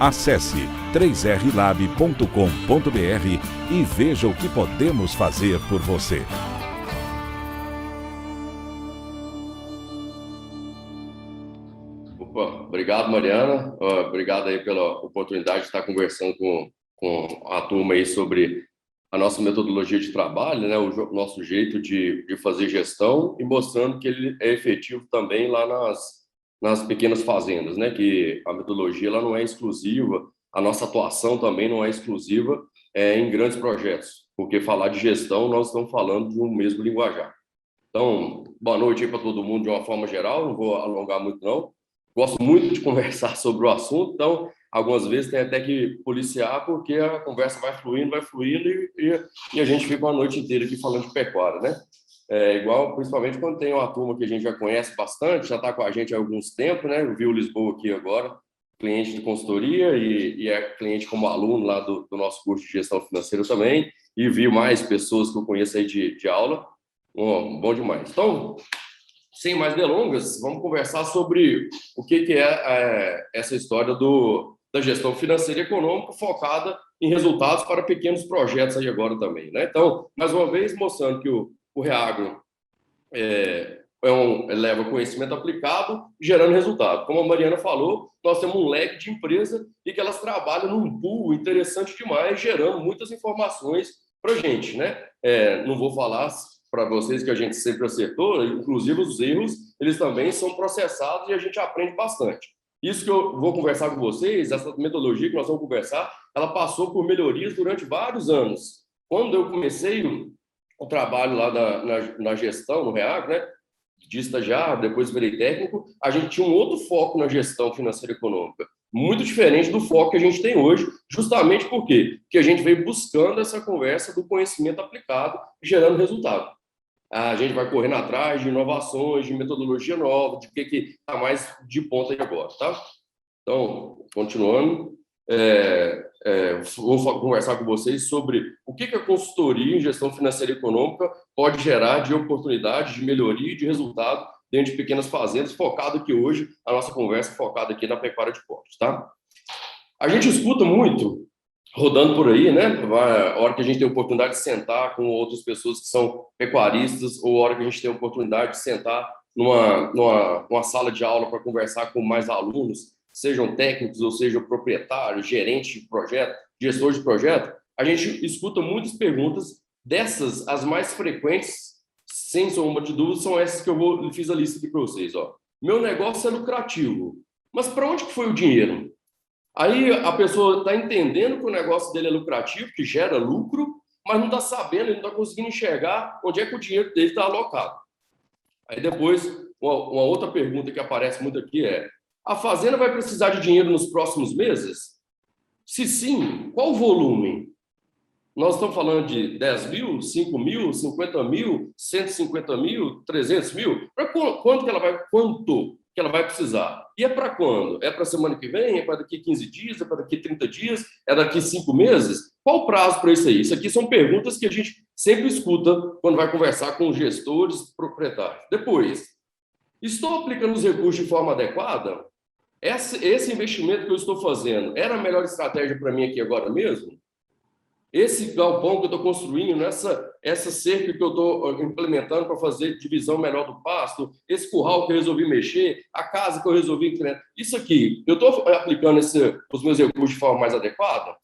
Acesse 3rlab.com.br e veja o que podemos fazer por você. Obrigado, Mariana. Obrigado aí pela oportunidade de estar conversando com a turma aí sobre a nossa metodologia de trabalho, né? O nosso jeito de fazer gestão e mostrando que ele é efetivo também lá nas pequenas fazendas, né? Que a metodologia ela não é exclusiva, a nossa atuação também não é exclusiva em grandes projetos, porque falar de gestão nós estamos falando de um mesmo linguajar. Então, boa noite aí para todo mundo de uma forma geral, não vou alongar muito não. Gosto muito de conversar sobre o assunto, então algumas vezes tem até que policiar porque a conversa vai fluindo e a gente fica uma noite inteira aqui falando de pecuária, né? Igual, principalmente quando tem uma turma que a gente já conhece bastante, já está com a gente há alguns tempos, né? Eu vi o Lisboa aqui agora, cliente de consultoria e é cliente como aluno lá do nosso curso de gestão financeira também, e vi mais pessoas que eu conheço aí de aula. Bom demais. Então, sem mais delongas, vamos conversar sobre o que é essa história da gestão financeira e econômica focada em resultados para pequenos projetos aí agora também, né? Então, mais uma vez, mostrando que o Reagro leva conhecimento aplicado, gerando resultado. Como a Mariana falou, nós temos um leque de empresa e que elas trabalham num pool interessante demais, gerando muitas informações para a gente, né? Não vou falar para vocês que a gente sempre acertou, inclusive os erros, eles também são processados e a gente aprende bastante. Isso que eu vou conversar com vocês, essa metodologia que nós vamos conversar, ela passou por melhorias durante vários anos. Quando eu comecei o trabalho lá na gestão, no Reagro, né, de estagiário, depois virei técnico, a gente tinha um outro foco na gestão financeira e econômica, muito diferente do foco que a gente tem hoje, justamente porque a gente veio buscando essa conversa do conhecimento aplicado, gerando resultado. A gente vai correndo atrás de inovações, de metodologia nova, de que está mais de ponta aí agora, tá? Então, continuando, vou conversar com vocês sobre o que a consultoria em gestão financeira e econômica pode gerar de oportunidade, de melhoria e de resultado dentro de pequenas fazendas, focado aqui hoje, a nossa conversa focada aqui na pecuária de corte, tá? A gente escuta muito rodando por aí, né? A hora que a gente tem a oportunidade de sentar com outras pessoas que são pecuaristas, ou a hora que a gente tem a oportunidade de sentar numa sala de aula para conversar com mais alunos, sejam técnicos ou sejam proprietários, gerentes de projeto, gestores de projeto, a gente escuta muitas perguntas. Dessas, as mais frequentes, sem sombra de dúvida, são essas que eu fiz a lista aqui para vocês. Ó. Meu negócio é lucrativo, mas para onde que foi o dinheiro? Aí a pessoa está entendendo que o negócio dele é lucrativo, que gera lucro, mas não está sabendo, ele não está conseguindo enxergar onde é que o dinheiro dele está alocado. Aí depois, uma outra pergunta que aparece muito aqui é: a fazenda vai precisar de dinheiro nos próximos meses? Se sim, qual o volume? Nós estamos falando de 10 mil, 5 mil, 50 mil, 150 mil, 300 mil? Para quanto que ela vai precisar? E é para quando? É para a semana que vem? É para daqui 15 dias? É para daqui 30 dias? É daqui 5 meses? Qual o prazo para isso aí? Isso aqui são perguntas que a gente sempre escuta quando vai conversar com gestores, proprietários. Depois, estou aplicando os recursos de forma adequada? Esse investimento que eu estou fazendo era a melhor estratégia para mim aqui agora mesmo? Esse galpão que eu estou construindo, essa cerca que eu estou implementando para fazer divisão melhor do pasto, esse curral que eu resolvi mexer, a casa que eu resolvi incrementar, isso aqui, eu estou aplicando os meus recursos de forma mais adequada?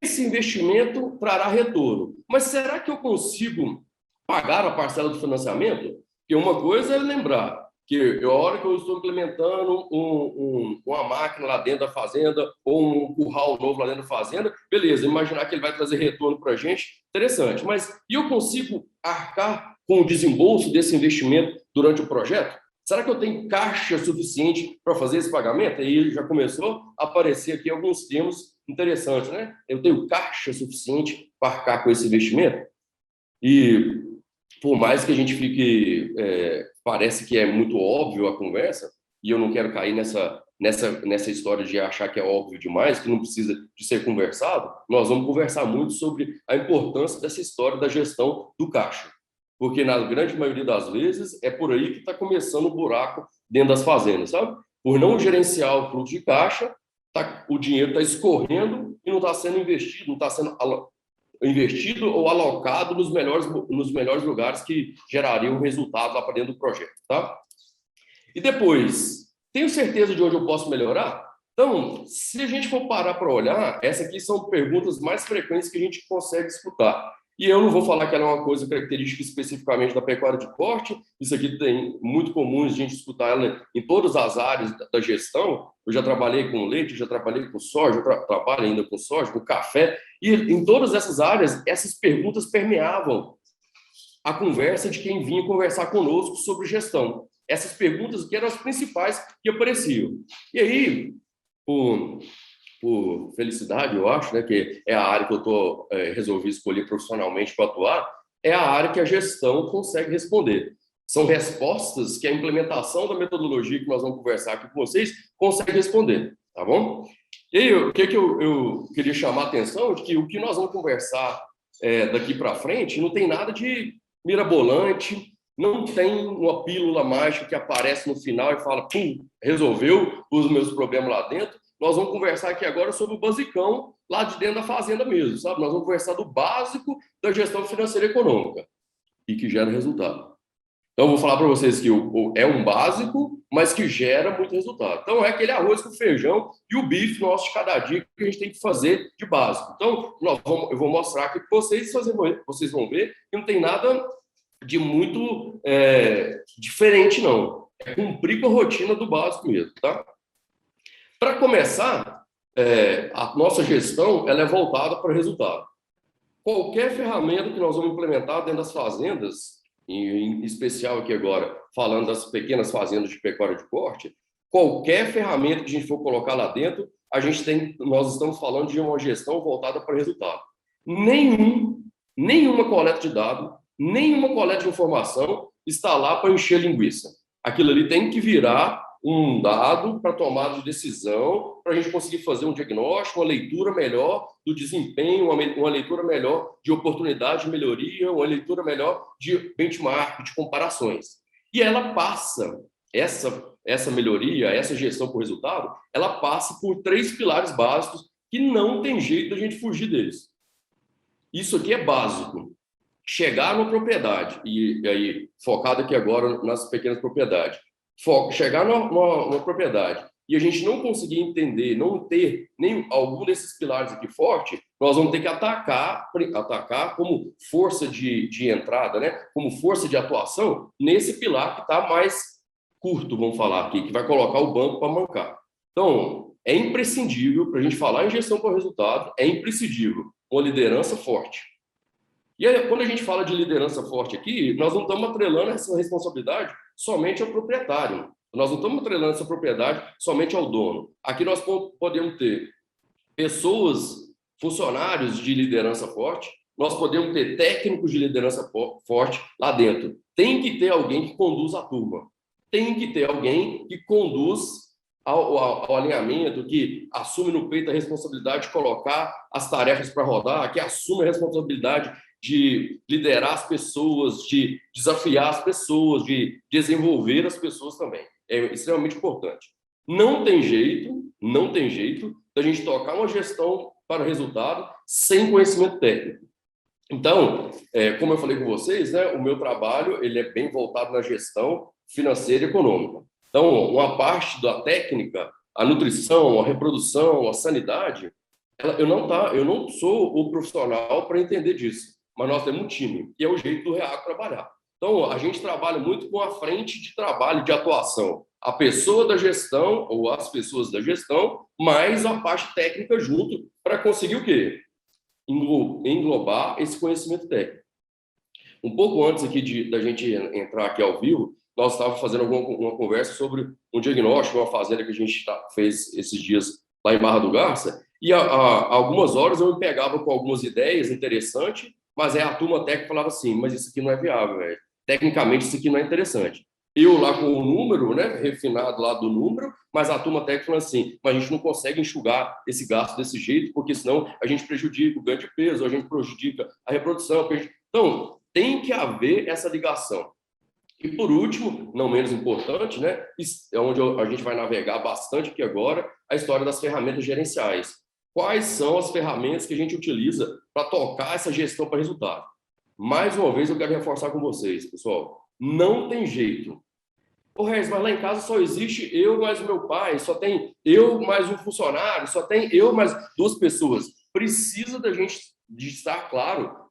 Esse investimento trará retorno. Mas será que eu consigo pagar a parcela do financiamento? Porque uma coisa é lembrar que a hora que eu estou implementando uma máquina lá dentro da fazenda ou um curral novo lá dentro da fazenda, beleza, imaginar que ele vai trazer retorno para a gente, interessante. Mas e eu consigo arcar com o desembolso desse investimento durante o projeto? Será que eu tenho caixa suficiente para fazer esse pagamento? Aí já começou a aparecer aqui alguns termos interessantes, né? Eu tenho caixa suficiente para arcar com esse investimento? E por mais que a gente fique, parece que é muito óbvio a conversa, e eu não quero cair nessa história de achar que é óbvio demais, que não precisa de ser conversado, nós vamos conversar muito sobre a importância dessa história da gestão do caixa. Porque na grande maioria das vezes é por aí que está começando o buraco dentro das fazendas, sabe? Por não gerenciar o fluxo de caixa, o dinheiro está escorrendo e não está sendo investido, não está sendo investido ou alocado nos melhores lugares que gerariam resultado lá para dentro do projeto, tá? E depois, tenho certeza de onde eu posso melhorar? Então, se a gente for parar para olhar, essas aqui são perguntas mais frequentes que a gente consegue escutar. E eu não vou falar que ela é uma coisa característica especificamente da pecuária de corte, isso aqui tem muito comum a gente escutar ela em todas as áreas da gestão. Eu já trabalhei com leite, já trabalhei com soja, trabalho ainda com soja, com café, e em todas essas áreas, essas perguntas permeavam a conversa de quem vinha conversar conosco sobre gestão. Essas perguntas que eram as principais que apareciam. E aí, por felicidade, eu acho, né, que é a área que eu resolvi escolher profissionalmente para atuar, é a área que a gestão consegue responder. São respostas que a implementação da metodologia que nós vamos conversar aqui com vocês consegue responder, tá bom? E aí, o que eu queria chamar a atenção é que o que nós vamos conversar daqui para frente não tem nada de mirabolante, não tem uma pílula mágica que aparece no final e fala, pum, resolveu os meus problemas lá dentro. Nós vamos conversar aqui agora sobre o basicão lá de dentro da fazenda mesmo, sabe? Nós vamos conversar do básico da gestão financeira econômica e que gera resultado. Então, eu vou falar para vocês que é um básico, mas que gera muito resultado. Então, é aquele arroz com feijão e o bife nosso de cada dia que a gente tem que fazer de básico. Então, eu vou mostrar aqui para vocês vão ver que não tem nada de muito diferente, não. É cumprir com a rotina do básico mesmo, tá? Para começar, a nossa gestão ela é voltada para o resultado. Qualquer ferramenta que nós vamos implementar dentro das fazendas, em especial aqui agora, falando das pequenas fazendas de pecuária de corte, qualquer ferramenta que a gente for colocar lá dentro, nós estamos falando de uma gestão voltada para o resultado. Nenhuma coleta de dados, nenhuma coleta de informação está lá para encher linguiça. Aquilo ali tem que virar um dado para tomada de decisão, para a gente conseguir fazer um diagnóstico, uma leitura melhor do desempenho, uma leitura melhor de oportunidade de melhoria, uma leitura melhor de benchmark, de comparações. E ela passa, essa melhoria, essa gestão por resultado, ela passa por 3 pilares básicos que não tem jeito da gente fugir deles. Isso aqui é básico. Chegar na propriedade, e aí, focado aqui agora nas pequenas propriedades, chegar numa propriedade e a gente não conseguir entender, não ter algum desses pilares aqui forte, nós vamos ter que atacar como força de entrada, né? Como força de atuação nesse pilar que está mais curto, vamos falar aqui, que vai colocar o banco para mancar. Então, é imprescindível, para a gente falar em gestão por resultado, é imprescindível uma liderança forte. E aí, quando a gente fala de liderança forte aqui, nós não estamos atrelando essa responsabilidade somente ao proprietário. Nós não estamos atrelando essa propriedade somente ao dono. Aqui nós podemos ter funcionários de liderança forte, nós podemos ter técnicos de liderança forte lá dentro. Tem que ter alguém que conduz a turma. Tem que ter alguém que conduz ao alinhamento, que assume no peito a responsabilidade de colocar as tarefas para rodar, que assume a responsabilidade de liderar as pessoas, de desafiar as pessoas, de desenvolver as pessoas também. É extremamente importante. Não tem jeito da gente tocar uma gestão para resultado sem conhecimento técnico. Então, como eu falei com vocês, né, o meu trabalho ele é bem voltado na gestão financeira e econômica. Então, uma parte da técnica, a nutrição, a reprodução, a sanidade, eu não sou o profissional para entender disso. Mas nós temos um time, que é o jeito do REACO trabalhar. Então, a gente trabalha muito com a frente de trabalho, de atuação. A pessoa da gestão, ou as pessoas da gestão, mais a parte técnica junto, para conseguir o quê? Englobar esse conhecimento técnico. Um pouco antes aqui da gente entrar aqui ao vivo, nós estávamos fazendo uma conversa sobre um diagnóstico, uma fazenda que a gente fez esses dias lá em Barra do Garça, e há algumas horas eu me pegava com algumas ideias interessantes, mas a turma técnica falava assim, mas isso aqui não é viável, velho. Tecnicamente isso aqui não é interessante. Eu lá com o número, né, refinado lá do número, mas a turma técnica falando assim, mas a gente não consegue enxugar esse gasto desse jeito, porque senão a gente prejudica o ganho de peso, a gente prejudica a reprodução. Então, tem que haver essa ligação E por último, não menos importante, né, é onde a gente vai navegar bastante aqui agora, a história das ferramentas gerenciais. Quais são as ferramentas que a gente utiliza para tocar essa gestão para resultado? Mais uma vez, eu quero reforçar com vocês, pessoal, não tem jeito. Ô, Regis, mas lá em casa só existe eu mais o meu pai, só tem eu mais um funcionário, só tem eu mais duas pessoas. Precisa da gente de estar claro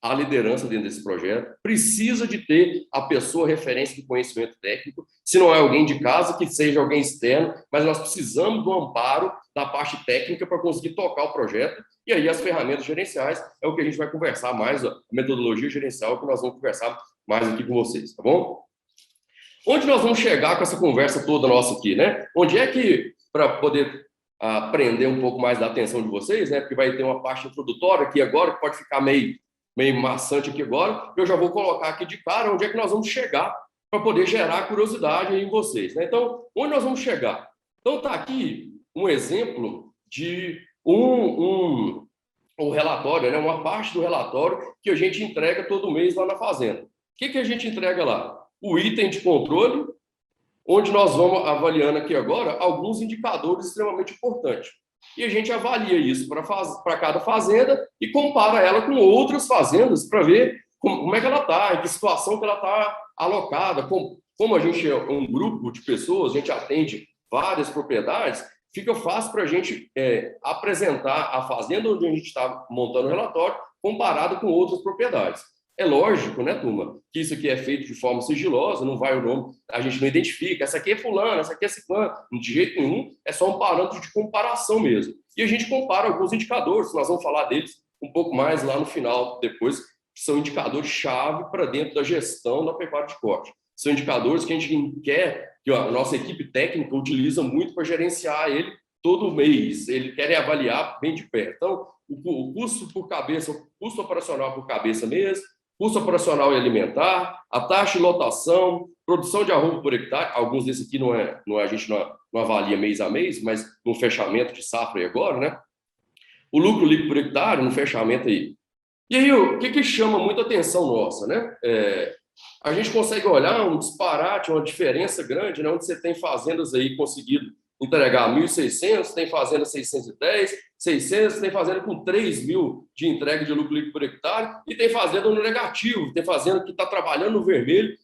a liderança dentro desse projeto, precisa de ter a pessoa referência de conhecimento técnico, se não é alguém de casa, que seja alguém externo, mas nós precisamos do amparo da parte técnica para conseguir tocar o projeto, e aí as ferramentas gerenciais é o que a gente vai conversar mais, a metodologia gerencial que nós vamos conversar mais aqui com vocês, tá bom? Onde nós vamos chegar com essa conversa toda nossa aqui, né? Onde é que, para poder aprender um pouco mais da atenção de vocês, né? Porque vai ter uma parte introdutória aqui agora, que pode ficar meio maçante aqui agora, eu já vou colocar aqui de cara onde é que nós vamos chegar para poder gerar curiosidade em vocês, né? Então, onde nós vamos chegar? Então, está aqui um exemplo de um relatório, né? Uma parte do relatório que a gente entrega todo mês lá na fazenda. O que a gente entrega lá? O item de controle, onde nós vamos avaliando aqui agora alguns indicadores extremamente importantes. E a gente avalia isso para cada fazenda e compara ela com outras fazendas para ver como é que ela está, em que situação que ela está alocada. Como a gente é um grupo de pessoas, a gente atende várias propriedades, fica fácil para a gente apresentar a fazenda onde a gente está montando o relatório comparado com outras propriedades. É lógico, né, turma, que isso aqui é feito de forma sigilosa, não vai o nome, a gente não identifica, essa aqui é fulano, essa aqui é ciclano, de jeito nenhum, é só um parâmetro de comparação mesmo. E a gente compara alguns indicadores, nós vamos falar deles um pouco mais lá no final, depois, que são indicadores-chave para dentro da gestão da pecuária de corte. São indicadores que a gente quer, que a nossa equipe técnica utiliza muito para gerenciar ele todo mês, ele quer avaliar bem de perto. Então, o custo por cabeça, o custo operacional por cabeça mesmo, custo operacional e alimentar, a taxa de lotação, produção de arroba por hectare, alguns desses aqui a gente não avalia mês a mês, mas no fechamento de safra aí agora, né? O lucro líquido por hectare, no fechamento aí. E aí, o que chama muita atenção nossa, né? A gente consegue olhar um disparate, uma diferença grande, né? Onde você tem fazendas aí conseguido entregar 1.600, tem fazenda 610, 600, tem fazenda com 3.000 de entrega de lucro líquido por hectare e tem fazenda no negativo, tem fazenda que está trabalhando no vermelho.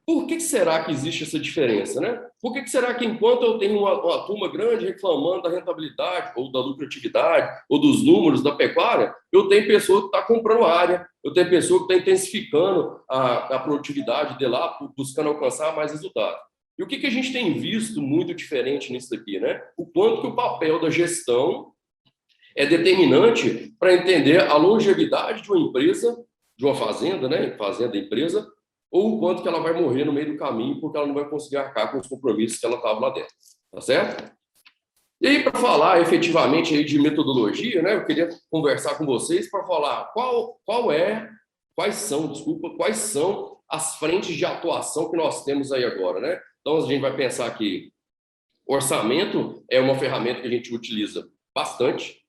Por que será que existe essa diferença, né? Por que será que enquanto eu tenho uma turma grande reclamando da rentabilidade ou da lucratividade ou dos números da pecuária, eu tenho pessoa que está comprando área, eu tenho pessoa que está intensificando a produtividade de lá, buscando alcançar mais resultados. E o que a gente tem visto muito diferente nisso aqui, né? O quanto que o papel da gestão é determinante para entender a longevidade de uma empresa, de uma fazenda, né? Fazenda, empresa, ou o quanto que ela vai morrer no meio do caminho porque ela não vai conseguir arcar com os compromissos que ela estava lá dentro, tá certo? E aí, para falar efetivamente aí de metodologia, né? Eu queria conversar com vocês para falar quais são as frentes de atuação que nós temos aí agora, né? Então, a gente vai pensar que orçamento é uma ferramenta que a gente utiliza bastante.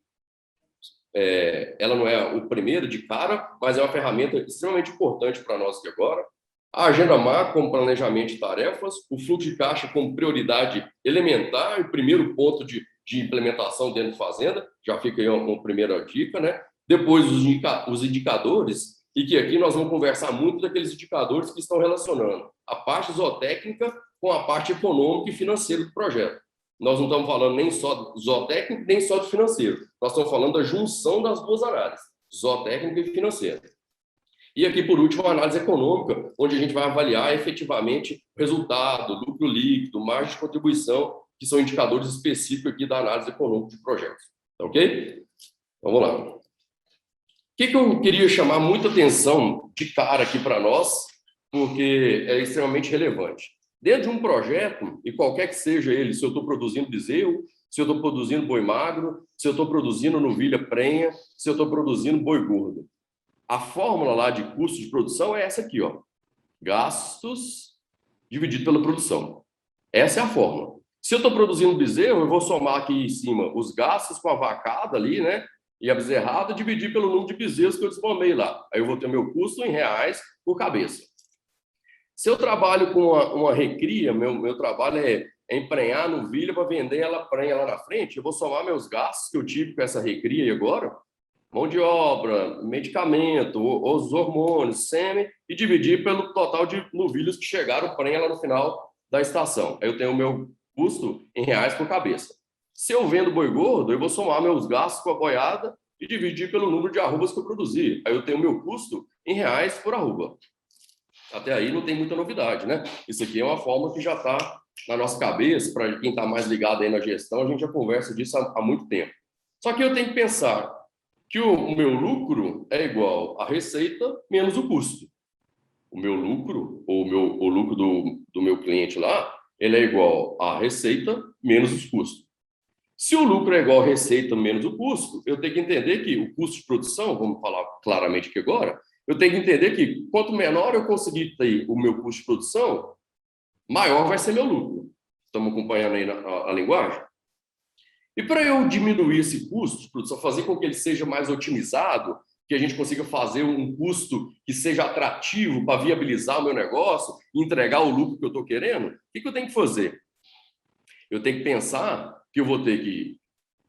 Ela não é o primeiro de cara, mas é uma ferramenta extremamente importante para nós aqui agora. A agenda macro como planejamento de tarefas, o fluxo de caixa como prioridade elementar, o primeiro ponto de implementação dentro de fazenda, já fica aí uma primeira dica, né? Depois os indicadores, e que aqui nós vamos conversar muito daqueles indicadores que estão relacionando a parte zootécnica com a parte econômica e financeira do projeto. Nós não estamos falando nem só do zootécnico, nem só do financeiro. Nós estamos falando da junção das duas análises, zootécnica e financeira. E aqui, por último, a análise econômica, onde a gente vai avaliar efetivamente o resultado, lucro líquido, margem de contribuição, que são indicadores específicos aqui da análise econômica de projetos. Tá ok? Então, vamos lá. O que eu queria chamar muita atenção de cara aqui para nós, porque é extremamente relevante. Dentro de um projeto, e qualquer que seja ele, se eu estou produzindo bezerro, se eu estou produzindo boi magro, se eu estou produzindo novilha prenha, se eu estou produzindo boi gordo. A fórmula lá de custo de produção é essa aqui, ó. Gastos dividido pela produção. Essa é a fórmula. Se eu estou produzindo bezerro, eu vou somar aqui em cima os gastos com a vacada ali, né? E a bezerrada dividir pelo número de bezerros que eu desmamei lá. Aí eu vou ter meu custo em reais por cabeça. Se eu trabalho com uma recria, meu trabalho é emprenhar novilha para vender ela prenha lá na frente, eu vou somar meus gastos que eu tive com essa recria e agora, mão de obra, medicamento, os hormônios, sêmen, e dividir pelo total de novilhos que chegaram prenha lá no final da estação. Aí eu tenho o meu custo em reais por cabeça. Se eu vendo boi gordo, eu vou somar meus gastos com a boiada e dividir pelo número de arrobas que eu produzi. Aí eu tenho o meu custo em reais por arroba. Até aí não tem muita novidade, né? Isso aqui é uma forma que já está na nossa cabeça, para quem está mais ligado aí na gestão, a gente já conversa disso há muito tempo. Só que eu tenho que pensar que o meu lucro é igual à receita menos o custo. O meu lucro, ou o lucro do meu cliente lá, ele é igual à receita menos os custos. Se o lucro é igual à receita menos o custo, eu tenho que entender que o custo de produção, vamos falar claramente aqui agora, eu tenho que entender que quanto menor eu conseguir ter o meu custo de produção, maior vai ser meu lucro. Estamos acompanhando aí a linguagem? E para eu diminuir esse custo de produção, fazer com que ele seja mais otimizado, que a gente consiga fazer um custo que seja atrativo para viabilizar o meu negócio, entregar o lucro que eu estou querendo, o que eu tenho que fazer? Eu tenho que pensar que eu vou ter que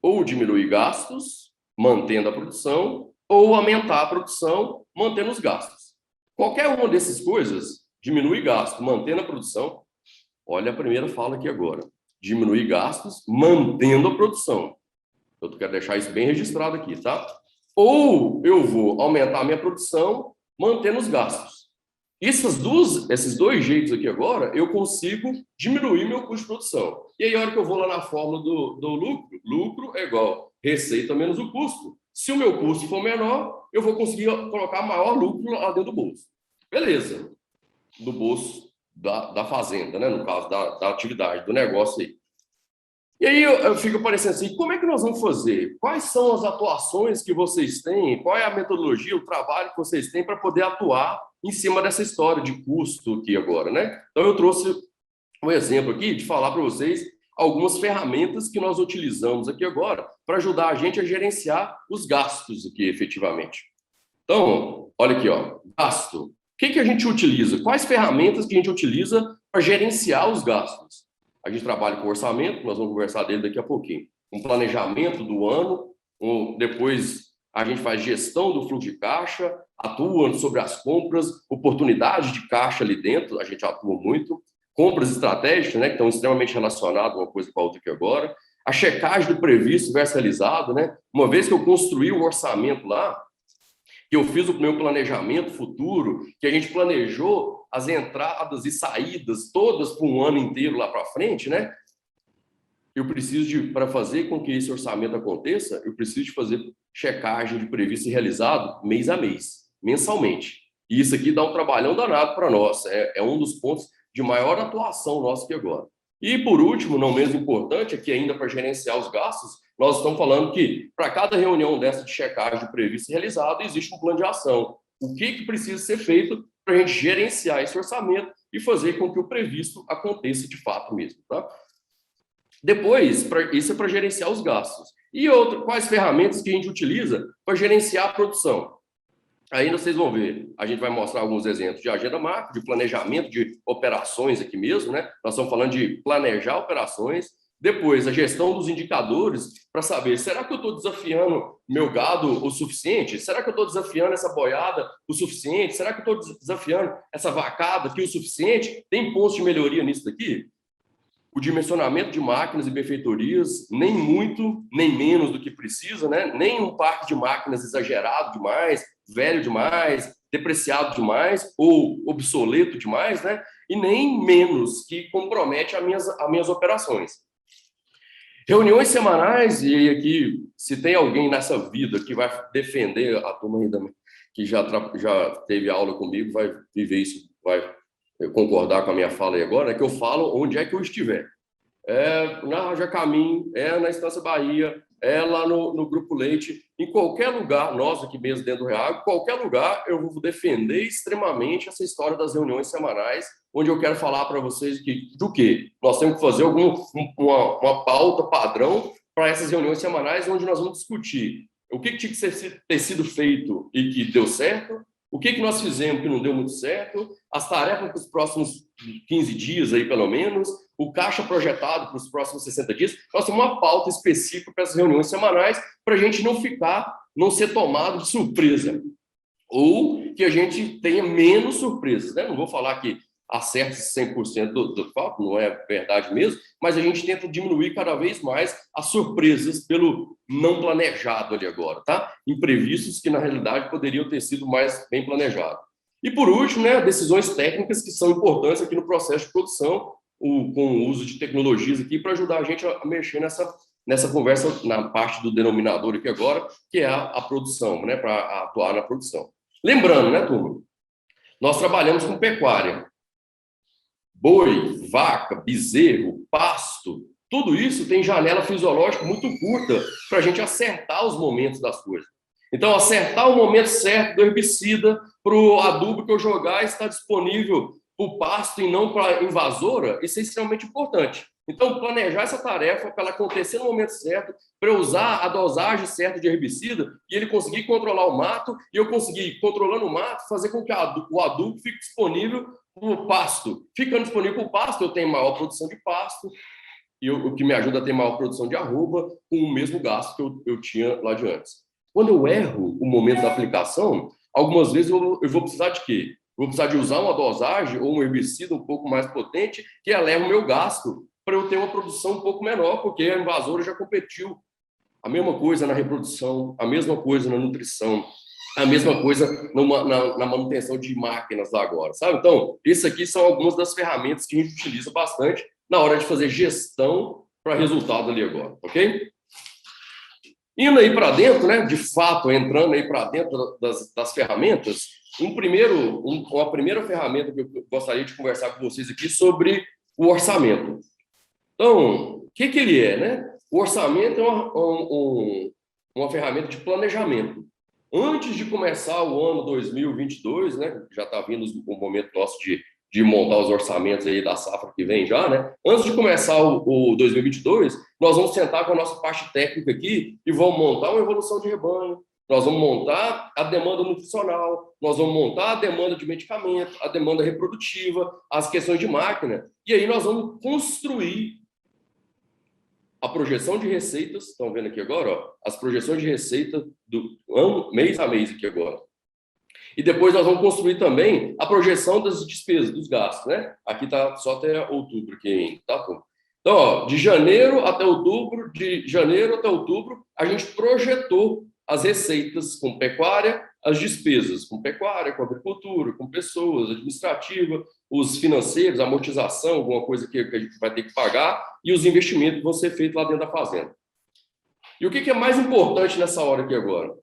ou diminuir gastos, mantendo a produção, ou aumentar a produção, mantendo os gastos. Qualquer uma dessas coisas, diminuir gasto, mantendo a produção, olha a primeira fala aqui agora, diminuir gastos, mantendo a produção. Eu quero deixar isso bem registrado aqui, tá? Ou eu vou aumentar a minha produção, mantendo os gastos. Esses dois jeitos aqui agora, eu consigo diminuir meu custo de produção. E aí, a hora que eu vou lá na fórmula do lucro, lucro é igual receita menos o custo. Se o meu custo for menor, eu vou conseguir colocar maior lucro lá dentro do bolso. Beleza. Do bolso da fazenda, né? No caso da atividade, do negócio aí. E aí eu fico parecendo assim, como é que nós vamos fazer? Quais são as atuações que vocês têm? Qual é a metodologia, o trabalho que vocês têm para poder atuar em cima dessa história de custo aqui agora, né? Então eu trouxe um exemplo aqui de falar para vocês algumas ferramentas que nós utilizamos aqui agora para ajudar a gente a gerenciar os gastos aqui efetivamente. Então, olha aqui, ó, gasto. O que a gente utiliza? Quais ferramentas que a gente utiliza para gerenciar os gastos? A gente trabalha com orçamento, nós vamos conversar dele daqui a pouquinho. Um planejamento do ano, depois a gente faz gestão do fluxo de caixa, atua sobre as compras, oportunidades de caixa ali dentro, a gente atua muito. Compras estratégicas, né, que estão extremamente relacionadas uma coisa com a outra aqui agora. A checagem do previsto versus realizado, né? Uma vez que eu construí o orçamento lá, que eu fiz o meu planejamento futuro, que a gente planejou as entradas e saídas todas por um ano inteiro lá para frente, né? Eu preciso para fazer com que esse orçamento aconteça, eu preciso de fazer checagem de previsto e realizado mês a mês, mensalmente. E isso aqui dá um trabalhão danado para nós, é um dos pontos de maior atuação nossa aqui agora. E por último, não menos importante, aqui ainda para gerenciar os gastos, nós estamos falando que para cada reunião dessa de checagem de previsto e realizado, existe um plano de ação. O que precisa ser feito para a gente gerenciar esse orçamento e fazer com que o previsto aconteça de fato mesmo, tá? Depois, isso é para gerenciar os gastos. E quais ferramentas que a gente utiliza para gerenciar a produção? Aí vocês vão ver, a gente vai mostrar alguns exemplos de agenda macro, de planejamento de operações aqui mesmo, né? Nós estamos falando de planejar operações. Depois, a gestão dos indicadores para saber, será que eu estou desafiando meu gado o suficiente? Será que eu estou desafiando essa boiada o suficiente? Será que eu estou desafiando essa vacada aqui o suficiente? Tem pontos de melhoria nisso daqui? O dimensionamento de máquinas e benfeitorias, nem muito, nem menos do que precisa, né? Nem um parque de máquinas exagerado demais, velho demais, depreciado demais ou obsoleto demais, né? E nem menos, que compromete as minhas operações. Reuniões semanais, e aqui, se tem alguém nessa vida que vai defender, a turma ainda que já teve aula comigo, vai viver isso, vai concordar com a minha fala aí agora, é que eu falo onde é que eu estiver. É na Raja Caminho, é na Estância Bahia, é lá no Grupo Leite, em qualquer lugar, nós aqui mesmo dentro do Real, qualquer lugar eu vou defender extremamente essa história das reuniões semanais, onde eu quero falar para vocês do quê? Nós temos que fazer uma pauta padrão para essas reuniões semanais, onde nós vamos discutir o que tinha que ter sido feito e que deu certo, O que nós fizemos que não deu muito certo, as tarefas para os próximos 15 dias, aí, pelo menos, o caixa projetado para os próximos 60 dias. Nós temos uma pauta específica para as reuniões semanais, para a gente não ser tomado de surpresa, ou que a gente tenha menos surpresas, né? Não vou falar que acerta 100% do fato, não é verdade mesmo, mas a gente tenta diminuir cada vez mais as surpresas pelo não planejado ali agora, tá? Imprevistos que, na realidade, poderiam ter sido mais bem planejados. E, por último, né, decisões técnicas que são importantes aqui no processo de produção, com o uso de tecnologias aqui para ajudar a gente a mexer nessa conversa, na parte do denominador aqui agora, que é a produção, né, para atuar na produção. Lembrando, né, turma, nós trabalhamos com pecuária. Boi, vaca, bezerro, pasto, tudo isso tem janela fisiológica muito curta para a gente acertar os momentos das coisas. Então, acertar o momento certo do herbicida para o adubo que eu jogar estar disponível para o pasto e não para a invasora, isso é extremamente importante. Então, planejar essa tarefa para ela acontecer no momento certo, para eu usar a dosagem certa de herbicida e ele conseguir controlar o mato e eu conseguir, controlando o mato, fazer com que o adubo fique disponível para o pasto. Ficando disponível para o pasto, eu tenho maior produção de pasto e o que me ajuda a ter maior produção de arroba com o mesmo gasto que eu tinha lá de antes. Quando eu erro o momento da aplicação, algumas vezes eu vou precisar de quê? Eu vou precisar de usar uma dosagem ou um herbicida um pouco mais potente que eleva o meu gasto para eu ter uma produção um pouco menor, porque a invasora já competiu. A mesma coisa na reprodução, a mesma coisa na nutrição, a mesma coisa na manutenção de máquinas lá agora, sabe? Então, isso aqui são algumas das ferramentas que a gente utiliza bastante na hora de fazer gestão para resultado ali agora, ok? Indo aí para dentro, né, de fato, entrando aí para dentro das ferramentas, uma primeira ferramenta que eu gostaria de conversar com vocês aqui sobre o orçamento. Então, o que ele é, né? O orçamento é uma ferramenta de planejamento. Antes de começar o ano 2022, né? Já está vindo o momento nosso de montar os orçamentos aí da safra que vem já, né? Antes de começar o 2022, nós vamos sentar com a nossa parte técnica aqui e vamos montar uma evolução de rebanho, nós vamos montar a demanda nutricional, nós vamos montar a demanda de medicamento, a demanda reprodutiva, as questões de máquina, e aí nós vamos construir a projeção de receitas, estão vendo aqui agora, ó, as projeções de receita do ano, mês a mês aqui agora. E depois nós vamos construir também a projeção das despesas, dos gastos, né? Aqui está só até outubro, aqui, tá? Então, ó, de janeiro até outubro, a gente projetou as receitas com pecuária, as despesas com pecuária, com agricultura, com pessoas, administrativa, os financeiros, a amortização, alguma coisa que a gente vai ter que pagar, e os investimentos que vão ser feitos lá dentro da fazenda. E o que é mais importante nessa hora aqui agora?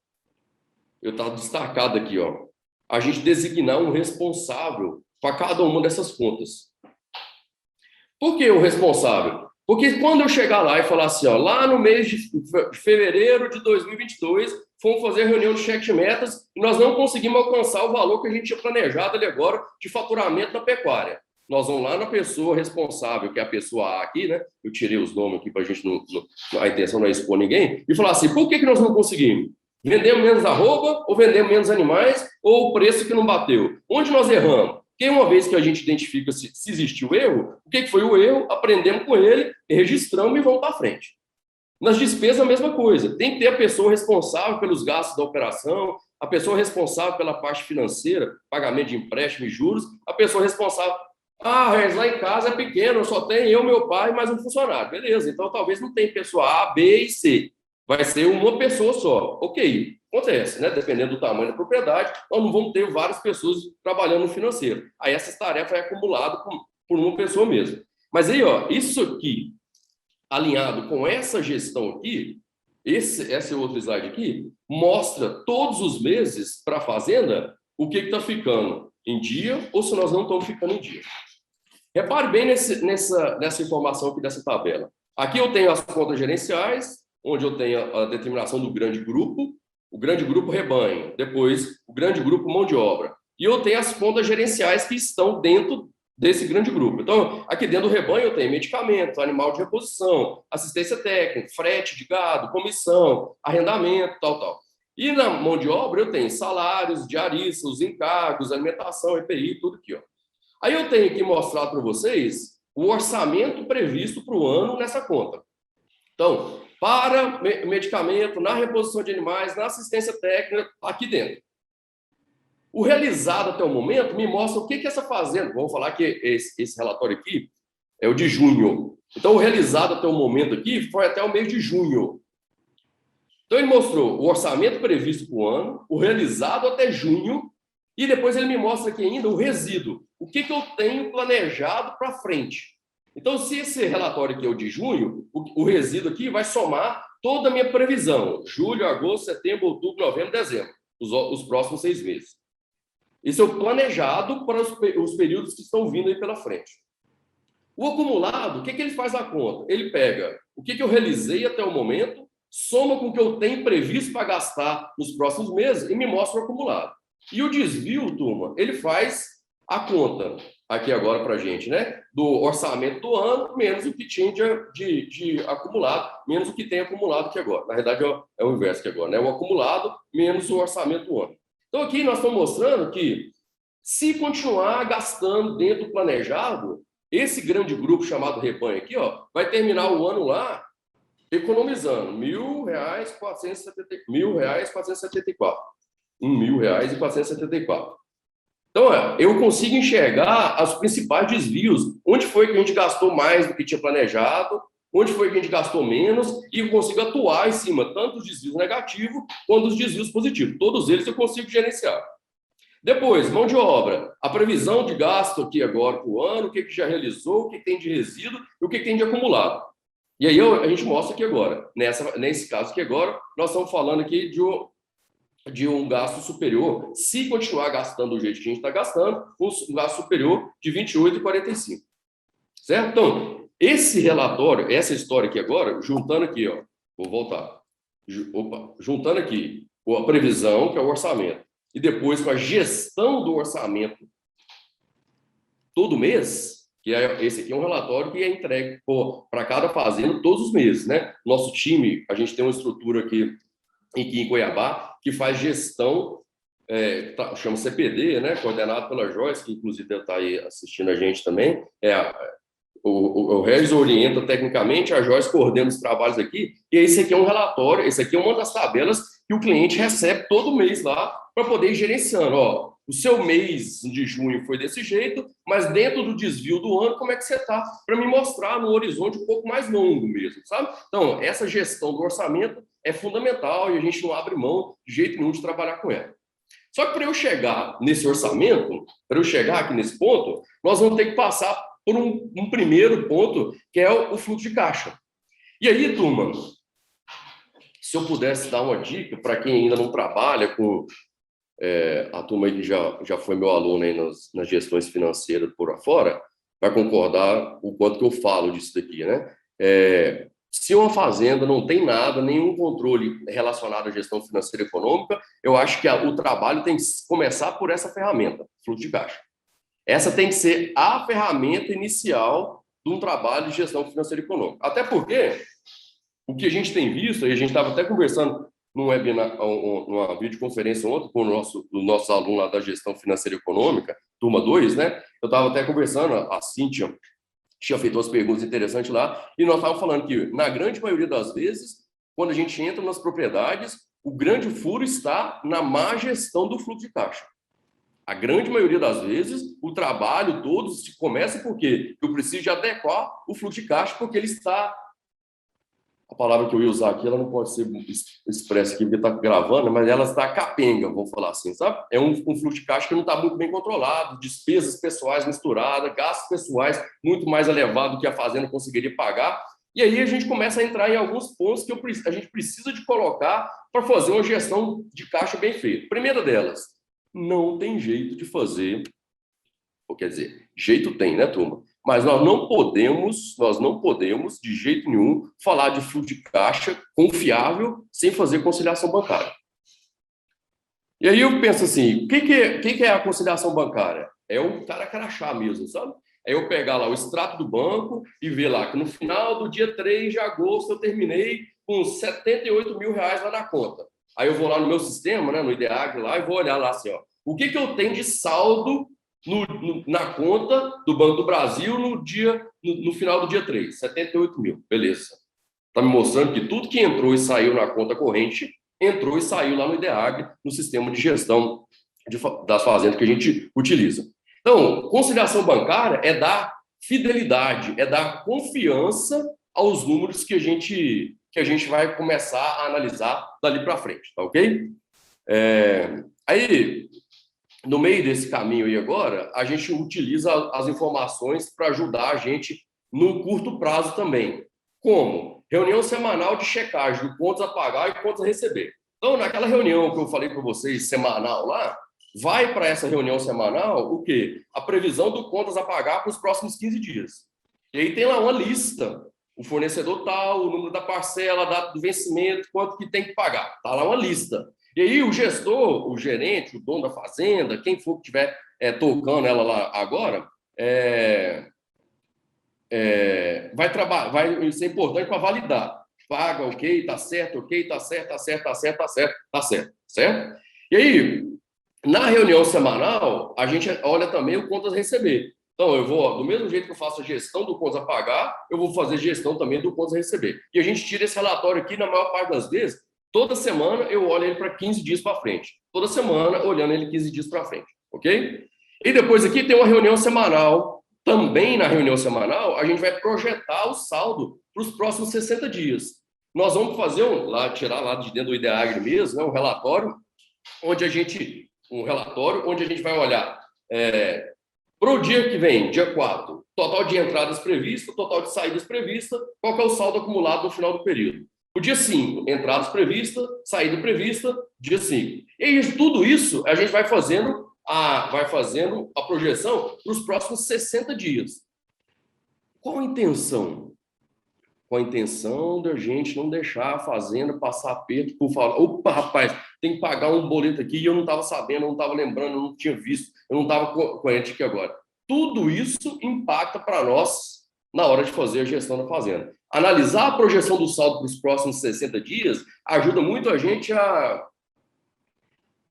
Eu estava destacado aqui, ó. A gente designar um responsável para cada uma dessas contas. Por que o responsável? Porque quando eu chegar lá e falar assim, ó, lá no mês de fevereiro de 2022, fomos fazer a reunião de cheque de metas e nós não conseguimos alcançar o valor que a gente tinha planejado ali agora de faturamento na pecuária. Nós vamos lá na pessoa responsável, que é a pessoa A aqui, né? Eu tirei os nomes aqui para a gente a intenção não é expor ninguém, e falar assim, por que nós não conseguimos? Vendemos menos arroba, ou vendemos menos animais, ou o preço que não bateu? Onde nós erramos? Porque uma vez que a gente identifica se existiu erro, o que foi o erro? Aprendemos com ele, registramos e vamos para frente. Nas despesas, a mesma coisa. Tem que ter a pessoa responsável pelos gastos da operação, a pessoa responsável pela parte financeira, pagamento de empréstimo e juros, a pessoa responsável. Ah, lá em casa é pequeno, só tem eu, meu pai e mais um funcionário. Beleza, então talvez não tenha pessoa A, B e C. Vai ser uma pessoa só. Ok, acontece, né? Dependendo do tamanho da propriedade, nós não vamos ter várias pessoas trabalhando no financeiro. Aí essa tarefa é acumulada por uma pessoa mesmo. Mas aí, ó, isso aqui, alinhado com essa gestão aqui, esse outro slide aqui, mostra todos os meses para a fazenda o que está ficando em dia ou se nós não estamos ficando em dia. Repare bem nessa informação aqui dessa tabela. Aqui eu tenho as contas gerenciais, onde eu tenho a determinação do grande grupo, o grande grupo rebanho, depois o grande grupo mão de obra. E eu tenho as contas gerenciais que estão dentro desse grande grupo. Então, aqui dentro do rebanho eu tenho medicamento, animal de reposição, assistência técnica, frete de gado, comissão, arrendamento, tal. E na mão de obra eu tenho salários, diaristas, os encargos, alimentação, EPI, tudo aqui, ó. Aí eu tenho que mostrar para vocês o orçamento previsto para o ano nessa conta. Então, para medicamento, na reposição de animais, na assistência técnica, aqui dentro. O realizado até o momento me mostra o que essa fazenda... Vamos falar que esse relatório aqui é o de junho. Então, o realizado até o momento aqui foi até o mês de junho. Então, ele mostrou o orçamento previsto para o ano, o realizado até junho, e depois ele me mostra aqui ainda o resíduo. O que eu tenho planejado para frente. Então, se esse relatório aqui é o de junho, o resíduo aqui vai somar toda a minha previsão. Julho, agosto, setembro, outubro, novembro, dezembro. Os próximos 6 meses. Isso é o planejado para os períodos que estão vindo aí pela frente. O acumulado, o que ele faz na conta? Ele pega o que eu realizei até o momento, soma com o que eu tenho previsto para gastar nos próximos meses e me mostra o acumulado. E o desvio, turma, ele faz a conta aqui agora para a gente, né? Do orçamento do ano, menos o que tinha de acumulado, menos o que tem acumulado aqui agora. Na verdade, é o inverso aqui agora, né? O acumulado menos o orçamento do ano. Então, aqui nós estamos mostrando que, se continuar gastando dentro do planejado, esse grande grupo chamado rebanho aqui, ó, vai terminar o ano lá economizando R$ 1.474. R$ 1.474. Então, eu consigo enxergar os principais desvios. Onde foi que a gente gastou mais do que tinha planejado, onde foi que a gente gastou menos, e eu consigo atuar em cima tanto dos desvios negativos quanto dos desvios positivos. Todos eles eu consigo gerenciar. Depois, mão de obra. A previsão de gasto aqui agora para o ano, o que já realizou, o que tem de resíduo e o que tem de acumulado. E aí a gente mostra aqui agora. Nesse caso aqui agora, nós estamos falando aqui de um gasto superior, se continuar gastando do jeito que a gente está gastando, um gasto superior de 28,45. Certo? Então, esse relatório, essa história aqui agora, juntando aqui, ó, vou voltar. Juntando aqui a previsão, que é o orçamento, e depois com a gestão do orçamento todo mês, que esse aqui é um relatório que é entregue para cada fazenda todos os meses, né? Nosso time, a gente tem uma estrutura aqui em Cuiabá, que faz gestão, chama CPD, né? Coordenado pela Joyce, que inclusive deve estar aí assistindo a gente também. O Regis orienta tecnicamente, a Joyce coordena os trabalhos aqui, e esse aqui é um relatório, esse aqui é uma das tabelas que o cliente recebe todo mês lá, para poder ir gerenciando. Ó, o seu mês de junho foi desse jeito, mas dentro do desvio do ano, como é que você está? Para me mostrar no horizonte um pouco mais longo mesmo, sabe? Então, essa gestão do orçamento é fundamental e a gente não abre mão de jeito nenhum de trabalhar com ela. Só que para eu chegar nesse orçamento, para eu chegar aqui nesse ponto, nós vamos ter que passar por um primeiro ponto, que é o fluxo de caixa. E aí, turma, se eu pudesse dar uma dica para quem ainda não trabalha com a turma aí que já foi meu aluno aí nas gestões financeiras por afora, vai concordar o quanto que eu falo disso daqui, né? Se uma fazenda não tem nada, nenhum controle relacionado à gestão financeira e econômica, eu acho que o trabalho tem que começar por essa ferramenta, fluxo de caixa. Essa tem que ser a ferramenta inicial de um trabalho de gestão financeira e econômica. Até porque o que a gente tem visto, e a gente estava até conversando num webinar, numa videoconferência ontem com o nosso aluno lá da gestão financeira e econômica, turma 2, né? Eu estava até conversando, a Cíntia tinha feito umas perguntas interessantes lá, e nós estávamos falando que, na grande maioria das vezes, quando a gente entra nas propriedades, o grande furo está na má gestão do fluxo de caixa. A grande maioria das vezes, o trabalho todo começa porque eu preciso de adequar o fluxo de caixa, porque ele está... A palavra que eu ia usar aqui, ela não pode ser expressa aqui, porque está gravando, mas ela está capenga, vamos falar assim, sabe? É um fluxo de caixa que não está muito bem controlado, despesas pessoais misturadas, gastos pessoais muito mais elevados do que a fazenda conseguiria pagar. E aí a gente começa a entrar em alguns pontos que a gente precisa de colocar para fazer uma gestão de caixa bem feita. Primeira delas, não tem jeito de fazer, ou quer dizer, jeito tem, né, turma? Mas nós não podemos, de jeito nenhum, falar de fluxo de caixa confiável sem fazer conciliação bancária. E aí eu penso assim, o que é a conciliação bancária? É o cara crachá mesmo, sabe? É eu pegar lá o extrato do banco e ver lá que no final do dia 3 de agosto eu terminei com R$ 78 mil lá na conta. Aí eu vou lá no meu sistema, né, no IDEAG lá, e vou olhar lá assim, ó, o que eu tenho de saldo na conta do Banco do Brasil no final do dia 3, 78 mil, beleza. Está me mostrando que tudo que entrou e saiu na conta corrente, entrou e saiu lá no IDEAG, no sistema de gestão das fazendas que a gente utiliza. Então, conciliação bancária é dar fidelidade, é dar confiança aos números que a gente vai começar a analisar dali para frente, tá ok? Aí, no meio desse caminho aí agora, a gente utiliza as informações para ajudar a gente no curto prazo também. Como? Reunião semanal de checagem de contas a pagar e contas a receber. Então, naquela reunião que eu falei para vocês, semanal lá, vai para essa reunião semanal o quê? A previsão do contas a pagar para os próximos 15 dias. E aí tem lá uma lista, o fornecedor tal, o número da parcela, a data do vencimento, quanto que tem que pagar. Está lá uma lista. E aí o gestor, o gerente, o dono da fazenda, quem for que estiver tocando ela lá agora, vai trabalhar, isso é importante para validar. Paga, ok, tá certo, ok, tá certo, tá certo, tá certo, tá certo, tá certo, certo? E aí, na reunião semanal, a gente olha também o contas a receber. Então, eu vou, do mesmo jeito que eu faço a gestão do contas a pagar, eu vou fazer gestão também do contas a receber. E a gente tira esse relatório aqui, na maior parte das vezes, toda semana eu olho ele para 15 dias para frente. Toda semana, olhando ele 15 dias para frente, ok? E depois aqui tem uma reunião semanal. Também na reunião semanal, a gente vai projetar o saldo para os próximos 60 dias. Nós vamos fazer tirar lá de dentro do IDEAGRE mesmo, né, um relatório onde a gente vai olhar para o dia que vem, dia 4, total de entradas previstas, total de saídas previstas, qual que é o saldo acumulado no final do período. O dia 5, entradas previstas, saída prevista, dia 5. E tudo isso a gente vai fazendo a projeção para os próximos 60 dias. Qual a intenção? Com a intenção da gente não deixar a fazenda passar aperto por falar, opa, rapaz, tem que pagar um boleto aqui e eu não estava sabendo, eu não estava lembrando, eu não tinha visto, eu não estava corrente aqui agora. Tudo isso impacta para nós na hora de fazer a gestão da fazenda. Analisar a projeção do saldo para os próximos 60 dias ajuda muito a gente a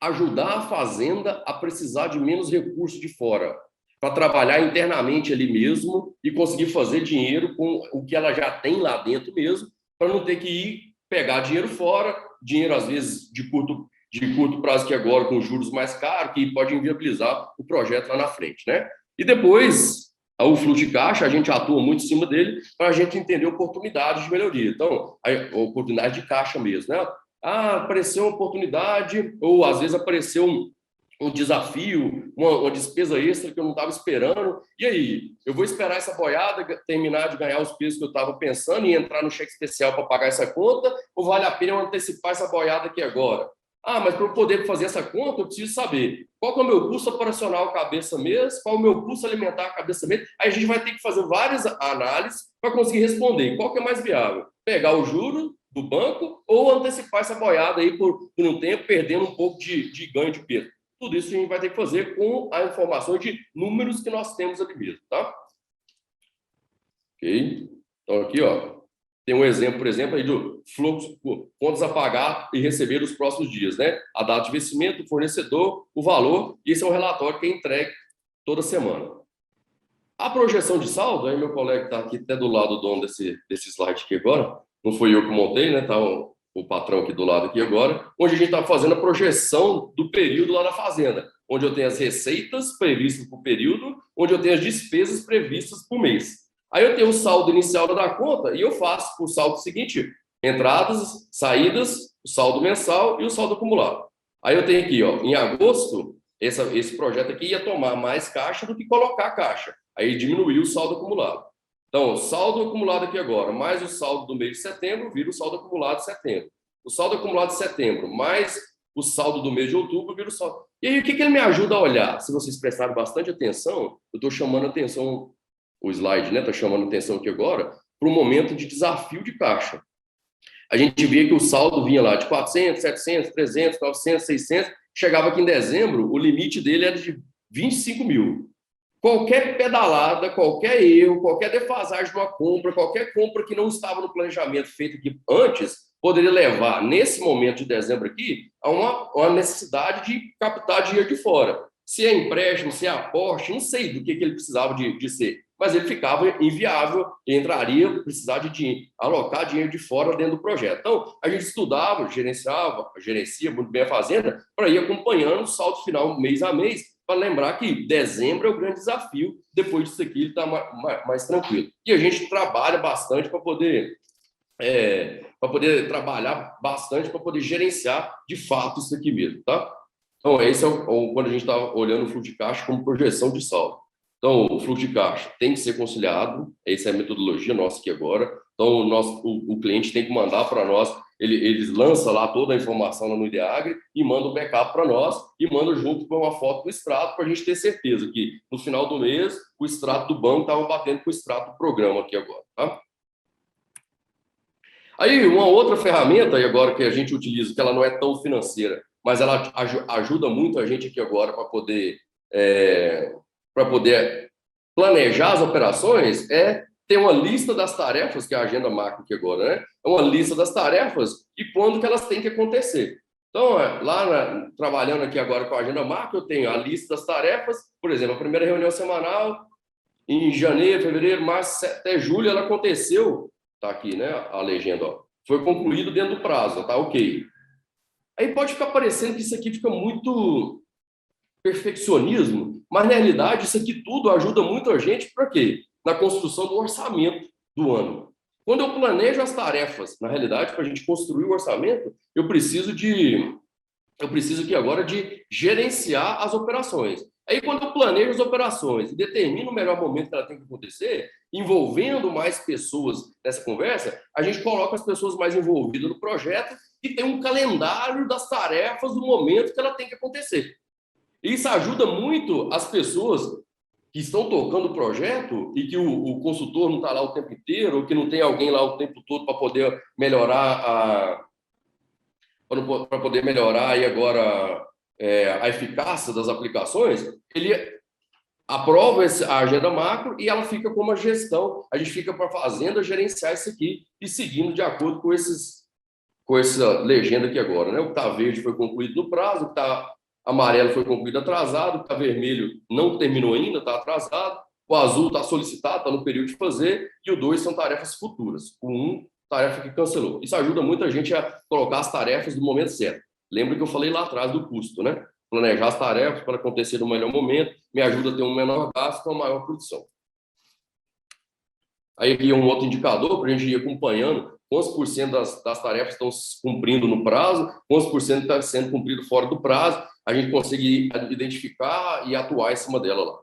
ajudar a fazenda a precisar de menos recursos de fora, para trabalhar internamente ali mesmo e conseguir fazer dinheiro com o que ela já tem lá dentro mesmo, para não ter que ir pegar dinheiro fora, dinheiro às vezes de curto prazo que agora com juros mais caros, que pode inviabilizar o projeto lá na frente, né? E depois, o fluxo de caixa, a gente atua muito em cima dele para a gente entender oportunidades de melhoria. Então, a oportunidade de caixa mesmo, né? Apareceu uma oportunidade, ou às vezes apareceu um desafio, uma despesa extra que eu não estava esperando. E aí, eu vou esperar essa boiada terminar de ganhar os pesos que eu estava pensando e entrar no cheque especial para pagar essa conta, ou vale a pena eu antecipar essa boiada aqui agora? Mas para eu poder fazer essa conta, eu preciso saber qual que é o meu custo operacional cabeça mês, qual é o meu custo alimentar cabeça mês. Aí a gente vai ter que fazer várias análises para conseguir responder qual que é mais viável. Pegar o juro do banco ou antecipar essa boiada aí por um tempo, perdendo um pouco de ganho de peso. Tudo isso a gente vai ter que fazer com a informação de números que nós temos ali mesmo, tá? Ok? Então aqui, ó, tem um exemplo, por exemplo, aí do fluxo, contas a pagar e receber nos próximos dias, né? A data de vencimento, o fornecedor, o valor, e esse é um relatório que é entregue toda semana. A projeção de saldo, aí meu colega está aqui até do lado do dono desse slide aqui agora, não foi eu que montei, né? Tá o patrão aqui do lado aqui agora, onde a gente está fazendo a projeção do período lá na fazenda, onde eu tenho as receitas previstas por período, onde eu tenho as despesas previstas por mês. Aí eu tenho o saldo inicial da conta e eu faço o saldo seguinte, entradas, saídas, o saldo mensal e o saldo acumulado. Aí eu tenho aqui, ó, em agosto, esse projeto aqui ia tomar mais caixa do que colocar caixa. Aí diminuiu o saldo acumulado. Então, o saldo acumulado aqui agora, mais o saldo do mês de setembro, vira o saldo acumulado de setembro. O saldo acumulado de setembro, mais o saldo do mês de outubro, vira o saldo. E aí, o que ele me ajuda a olhar? Se vocês prestarem bastante atenção, eu estou chamando atenção, o slide, né? Estou chamando atenção aqui agora, para um momento de desafio de caixa. A gente via que o saldo vinha lá de 400, 700, 300, 900, 600, chegava aqui em dezembro, o limite dele era de 25 mil. Qualquer pedalada, qualquer erro, qualquer defasagem de uma compra, qualquer compra que não estava no planejamento feito aqui antes, poderia levar, nesse momento de dezembro aqui, a uma necessidade de captar dinheiro de fora. Se é empréstimo, se é aporte, não sei do que ele precisava de ser, mas ele ficava inviável e entraria, precisar de alocar dinheiro de fora dentro do projeto. Então, a gente estudava, gerencia muito bem a fazenda, para ir acompanhando o saldo final mês a mês, para lembrar que dezembro é o grande desafio, depois disso aqui ele está mais tranquilo. E a gente trabalha bastante para poder trabalhar bastante, para poder gerenciar de fato isso aqui mesmo, tá? Então, esse é quando a gente está olhando o fluxo de caixa como projeção de saldo. Então, o fluxo de caixa tem que ser conciliado, essa é a metodologia nossa aqui agora. Então, o cliente tem que mandar para nós, eles lançam lá toda a informação lá no Ideagri e mandam o backup para nós e mandam junto com uma foto do extrato para a gente ter certeza que no final do mês o extrato do banco estava batendo com o extrato do programa aqui agora, tá? Aí, uma outra ferramenta aí agora que a gente utiliza, que ela não é tão financeira, mas ela ajuda muito a gente aqui agora para poder planejar as operações, é ter uma lista das tarefas, que é a agenda macro aqui agora, né? É uma lista das tarefas e quando que elas têm que acontecer. Então, trabalhando aqui agora com a agenda macro, eu tenho a lista das tarefas, por exemplo, a primeira reunião semanal, em janeiro, fevereiro, março, até julho, ela aconteceu, tá aqui, né, a legenda, ó, foi concluído dentro do prazo, tá ok. Aí pode ficar parecendo que isso aqui fica muito perfeccionismo, mas na realidade isso aqui tudo ajuda muito a gente para quê? Na construção do orçamento do ano. Quando eu planejo as tarefas, na realidade, para a gente construir o orçamento, eu preciso aqui agora de gerenciar as operações. Aí, quando eu planejo as operações e determino o melhor momento que ela tem que acontecer, envolvendo mais pessoas nessa conversa, a gente coloca as pessoas mais envolvidas no projeto e tem um calendário das tarefas do momento que ela tem que acontecer. Isso ajuda muito as pessoas que estão tocando o projeto e que o consultor não está lá o tempo inteiro, ou que não tem alguém lá o tempo todo para poder melhorar aí agora a eficácia das aplicações. Ele aprova a agenda macro e ela fica como a gestão. A gente fica para a fazenda gerenciar isso aqui e seguindo de acordo com essa legenda aqui agora, né? O que está verde foi concluído no prazo, o que está amarelo foi concluído atrasado, o que está vermelho não terminou ainda, está atrasado, o azul está solicitado, está no período de fazer, e o 2 são tarefas futuras. O 1, tarefa que cancelou. Isso ajuda muito a gente a colocar as tarefas no momento certo. Lembra que eu falei lá atrás do custo, né? Planejar as tarefas para acontecer no melhor momento, me ajuda a ter um menor gasto com uma maior produção. Aí aqui um outro indicador para a gente ir acompanhando quantos por cento das tarefas estão se cumprindo no prazo, quantos por cento está sendo cumprido fora do prazo, a gente consegue identificar e atuar em cima dela lá.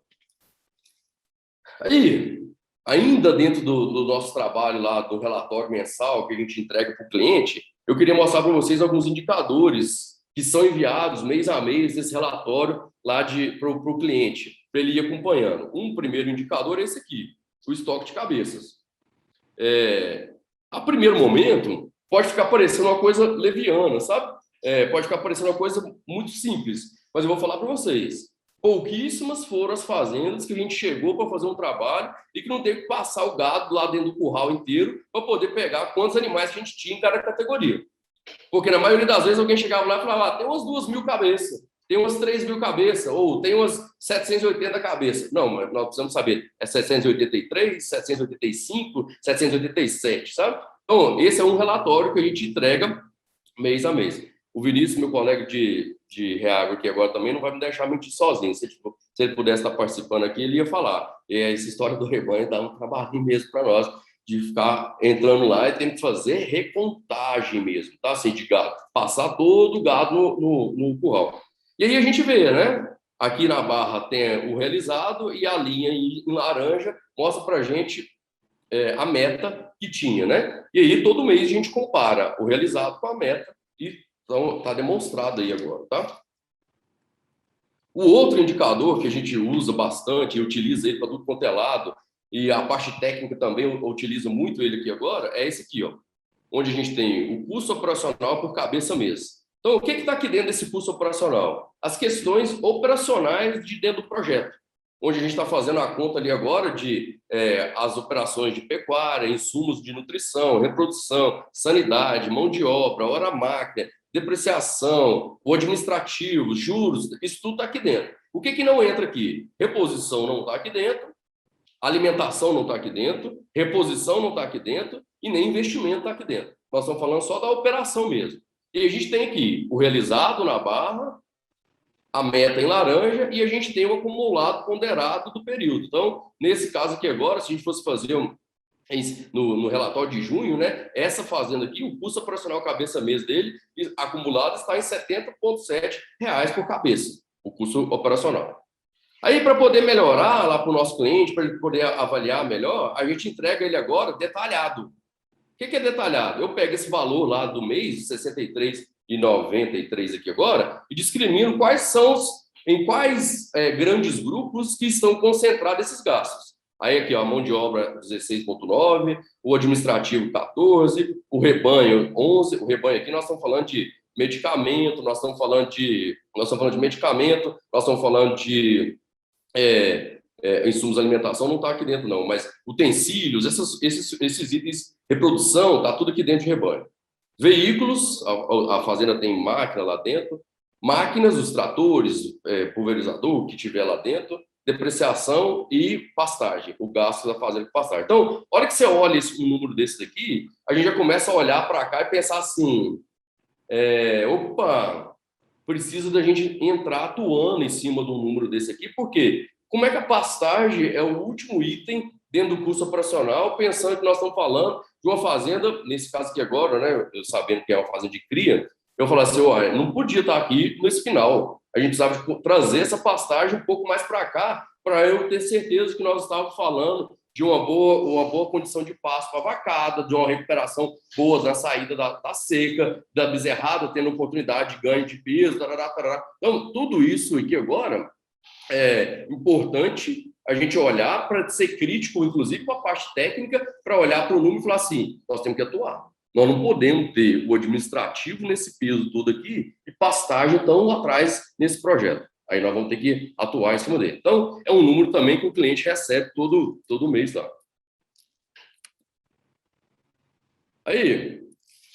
Aí, ainda dentro do nosso trabalho lá, do relatório mensal que a gente entrega para o cliente, eu queria mostrar para vocês alguns indicadores que são enviados mês a mês desse relatório lá para o cliente, para ele ir acompanhando. Um primeiro indicador é esse aqui, o estoque de cabeças. A primeiro momento, pode ficar parecendo uma coisa leviana, sabe? Pode ficar parecendo uma coisa muito simples, mas eu vou falar para vocês. Pouquíssimas foram as fazendas que a gente chegou para fazer um trabalho e que não teve que passar o gado lá dentro do curral inteiro para poder pegar quantos animais que a gente tinha em cada categoria. Porque na maioria das vezes alguém chegava lá e falava, tem umas 2.000 cabeças, tem umas 3.000 cabeças, ou tem umas 780 cabeças. Não, mas nós precisamos saber, é 783, 785, 787, sabe? Então, esse é um relatório que a gente entrega mês a mês. O Vinícius, meu colega de Reagro aqui agora também, não vai me deixar mentir sozinho. Se ele pudesse estar participando aqui, ele ia falar. E essa história do rebanho dá um trabalho mesmo para nós, de ficar entrando lá e tem que fazer recontagem mesmo, tá? Assim, de gado, passar todo o gado no curral. E aí a gente vê, né? Aqui na barra tem o realizado e a linha em laranja mostra para a gente a meta que tinha, né? E aí todo mês a gente compara o realizado com a meta e então está demonstrado aí agora, tá? O outro indicador que a gente usa bastante e utiliza ele para tudo quanto é lado, e a parte técnica também utiliza muito ele aqui agora, é esse aqui, ó, onde a gente tem o custo operacional por cabeça mês. Então, o que está aqui dentro desse custo operacional? As questões operacionais de dentro do projeto. onde a gente está fazendo a conta ali agora de as operações de pecuária, insumos de nutrição, reprodução, sanidade, mão de obra, hora máquina, depreciação, o administrativo, juros, isso tudo está aqui dentro. O que não entra aqui? Reposição não está aqui dentro, alimentação não está aqui dentro, reposição não está aqui dentro e nem investimento está aqui dentro. Nós estamos falando só da operação mesmo. E a gente tem aqui o realizado na barra, a meta em laranja e a gente tem o acumulado ponderado do período. Então, nesse caso aqui agora, se a gente fosse fazer no relatório de junho, né, essa fazenda aqui, o custo operacional cabeça mês dele, acumulado, está em R$ 70,7 por cabeça, o custo operacional. Aí, para poder melhorar lá para o nosso cliente, para ele poder avaliar melhor, a gente entrega ele agora detalhado. O que é detalhado? Eu pego esse valor lá do mês, 63,93 aqui agora, e discrimino em quais grandes grupos que estão concentrados esses gastos. Aí aqui, ó, a mão de obra 16,9, o administrativo 14, o rebanho 11, o rebanho aqui nós estamos falando de medicamento, nós estamos falando de medicamento, nós estamos falando de insumos de alimentação, não está aqui dentro não, mas utensílios, esses itens, reprodução, está tudo aqui dentro de rebanho. Veículos, a fazenda tem máquina lá dentro, máquinas, os tratores, pulverizador, o que tiver lá dentro, depreciação e pastagem, o gasto da fazenda com pastagem. Então, a hora que você olha um número desse daqui, a gente já começa a olhar para cá e pensar assim, precisa da gente entrar atuando em cima de um número desse aqui, porque como é que a pastagem é o último item dentro do custo operacional, pensando que nós estamos falando de uma fazenda, nesse caso aqui agora, né, eu sabendo que é uma fazenda de cria, eu falo assim, olha, não podia estar aqui nesse final, a gente precisava trazer essa pastagem um pouco mais para cá, para eu ter certeza que nós estávamos falando de uma boa condição de pasto para a vacada, de uma recuperação boa na saída da seca, da bezerrada tendo oportunidade de ganho de peso, tarará, tarará. Então, tudo isso aqui agora é importante a gente olhar para ser crítico, inclusive com a parte técnica, para olhar para o número e falar assim, nós temos que atuar. Nós não podemos ter o administrativo nesse peso todo aqui e pastagem tão atrás nesse projeto. Aí nós vamos ter que atuar em cima dele. Então, é um número também que o cliente recebe todo mês lá. Aí,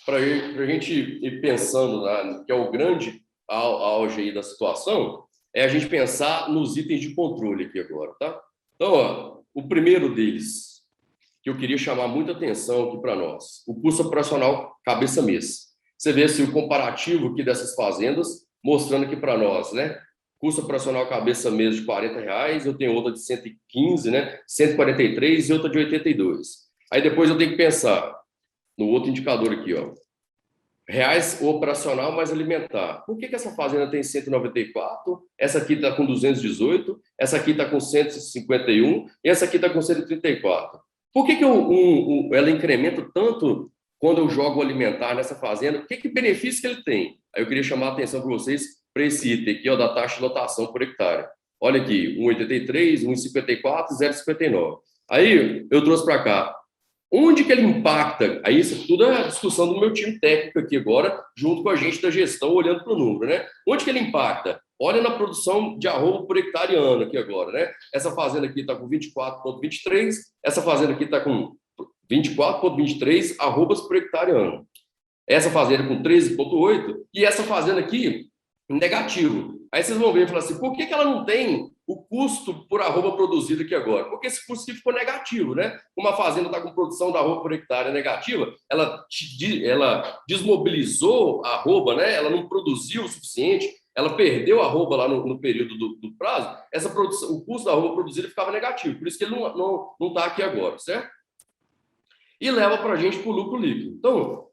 para a gente ir pensando, que é o grande auge aí da situação, é a gente pensar nos itens de controle aqui agora, tá? Então, ó, o primeiro deles, que eu queria chamar muita atenção aqui para nós, o custo operacional cabeça mês. Você vê assim, o comparativo aqui dessas fazendas, mostrando aqui para nós, né? Custo operacional cabeça mês de R$40, eu tenho outra de 115, né? 143 e outra de 82. Aí depois eu tenho que pensar no outro indicador aqui, ó. Reais operacional mais alimentar. Por que essa fazenda tem 194? Essa aqui está com 218, essa aqui está com 151 e essa aqui está com 134. Por que ela incrementa tanto quando eu jogo o alimentar nessa fazenda? O que benefício que ele tem? Aí eu queria chamar a atenção para vocês para esse item aqui, ó, da taxa de lotação por hectare. Olha aqui, 1,83, 1,54, 0,59. Aí eu trouxe para cá. Onde que ele impacta? Aí isso tudo é a discussão do meu time técnico aqui agora, junto com a gente da gestão, olhando para o número, né? Onde que ele impacta? Olha na produção de arroba por hectare ano aqui agora, né? Essa fazenda aqui está com 24,23, essa fazenda aqui está com 24,23 arrobas por hectare ano. Essa fazenda com 13,8 e essa fazenda aqui negativo. Aí vocês vão ver e falar assim, por que ela não tem o custo por arroba produzido aqui agora? Porque esse custo aqui ficou negativo, né? Uma fazenda está com produção da arroba por hectare negativa, ela desmobilizou a arroba, né? Ela não produziu o suficiente, ela perdeu a arroba lá no período do prazo, essa produção, o custo da arroba produzida ficava negativo, por isso que ele não está aqui agora, certo? E leva para a gente para o lucro líquido. Então,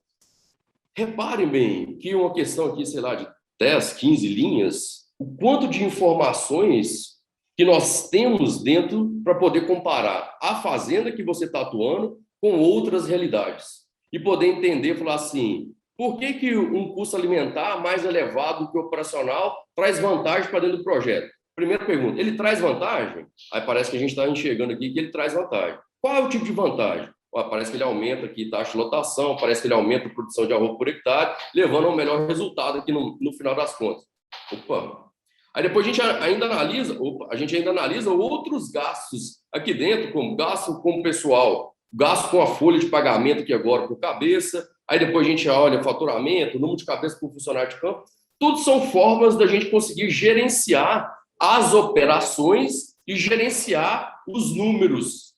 reparem bem que uma questão aqui, sei lá, de 10, 15 linhas, o quanto de informações que nós temos dentro para poder comparar a fazenda que você está atuando com outras realidades. E poder entender, falar assim, por que um custo alimentar mais elevado que o operacional traz vantagem para dentro do projeto? Primeira pergunta, ele traz vantagem? Aí parece que a gente está enxergando aqui que ele traz vantagem. Qual é o tipo de vantagem? Parece que ele aumenta aqui taxa de lotação, parece que ele aumenta a produção de arroba por hectare, levando ao melhor resultado aqui no final das contas. Opa! Aí depois a gente ainda analisa outros gastos aqui dentro, como gasto com o pessoal, gasto com a folha de pagamento aqui agora por cabeça, aí depois a gente olha faturamento, número de cabeça por funcionário de campo, tudo são formas da gente conseguir gerenciar as operações e gerenciar os números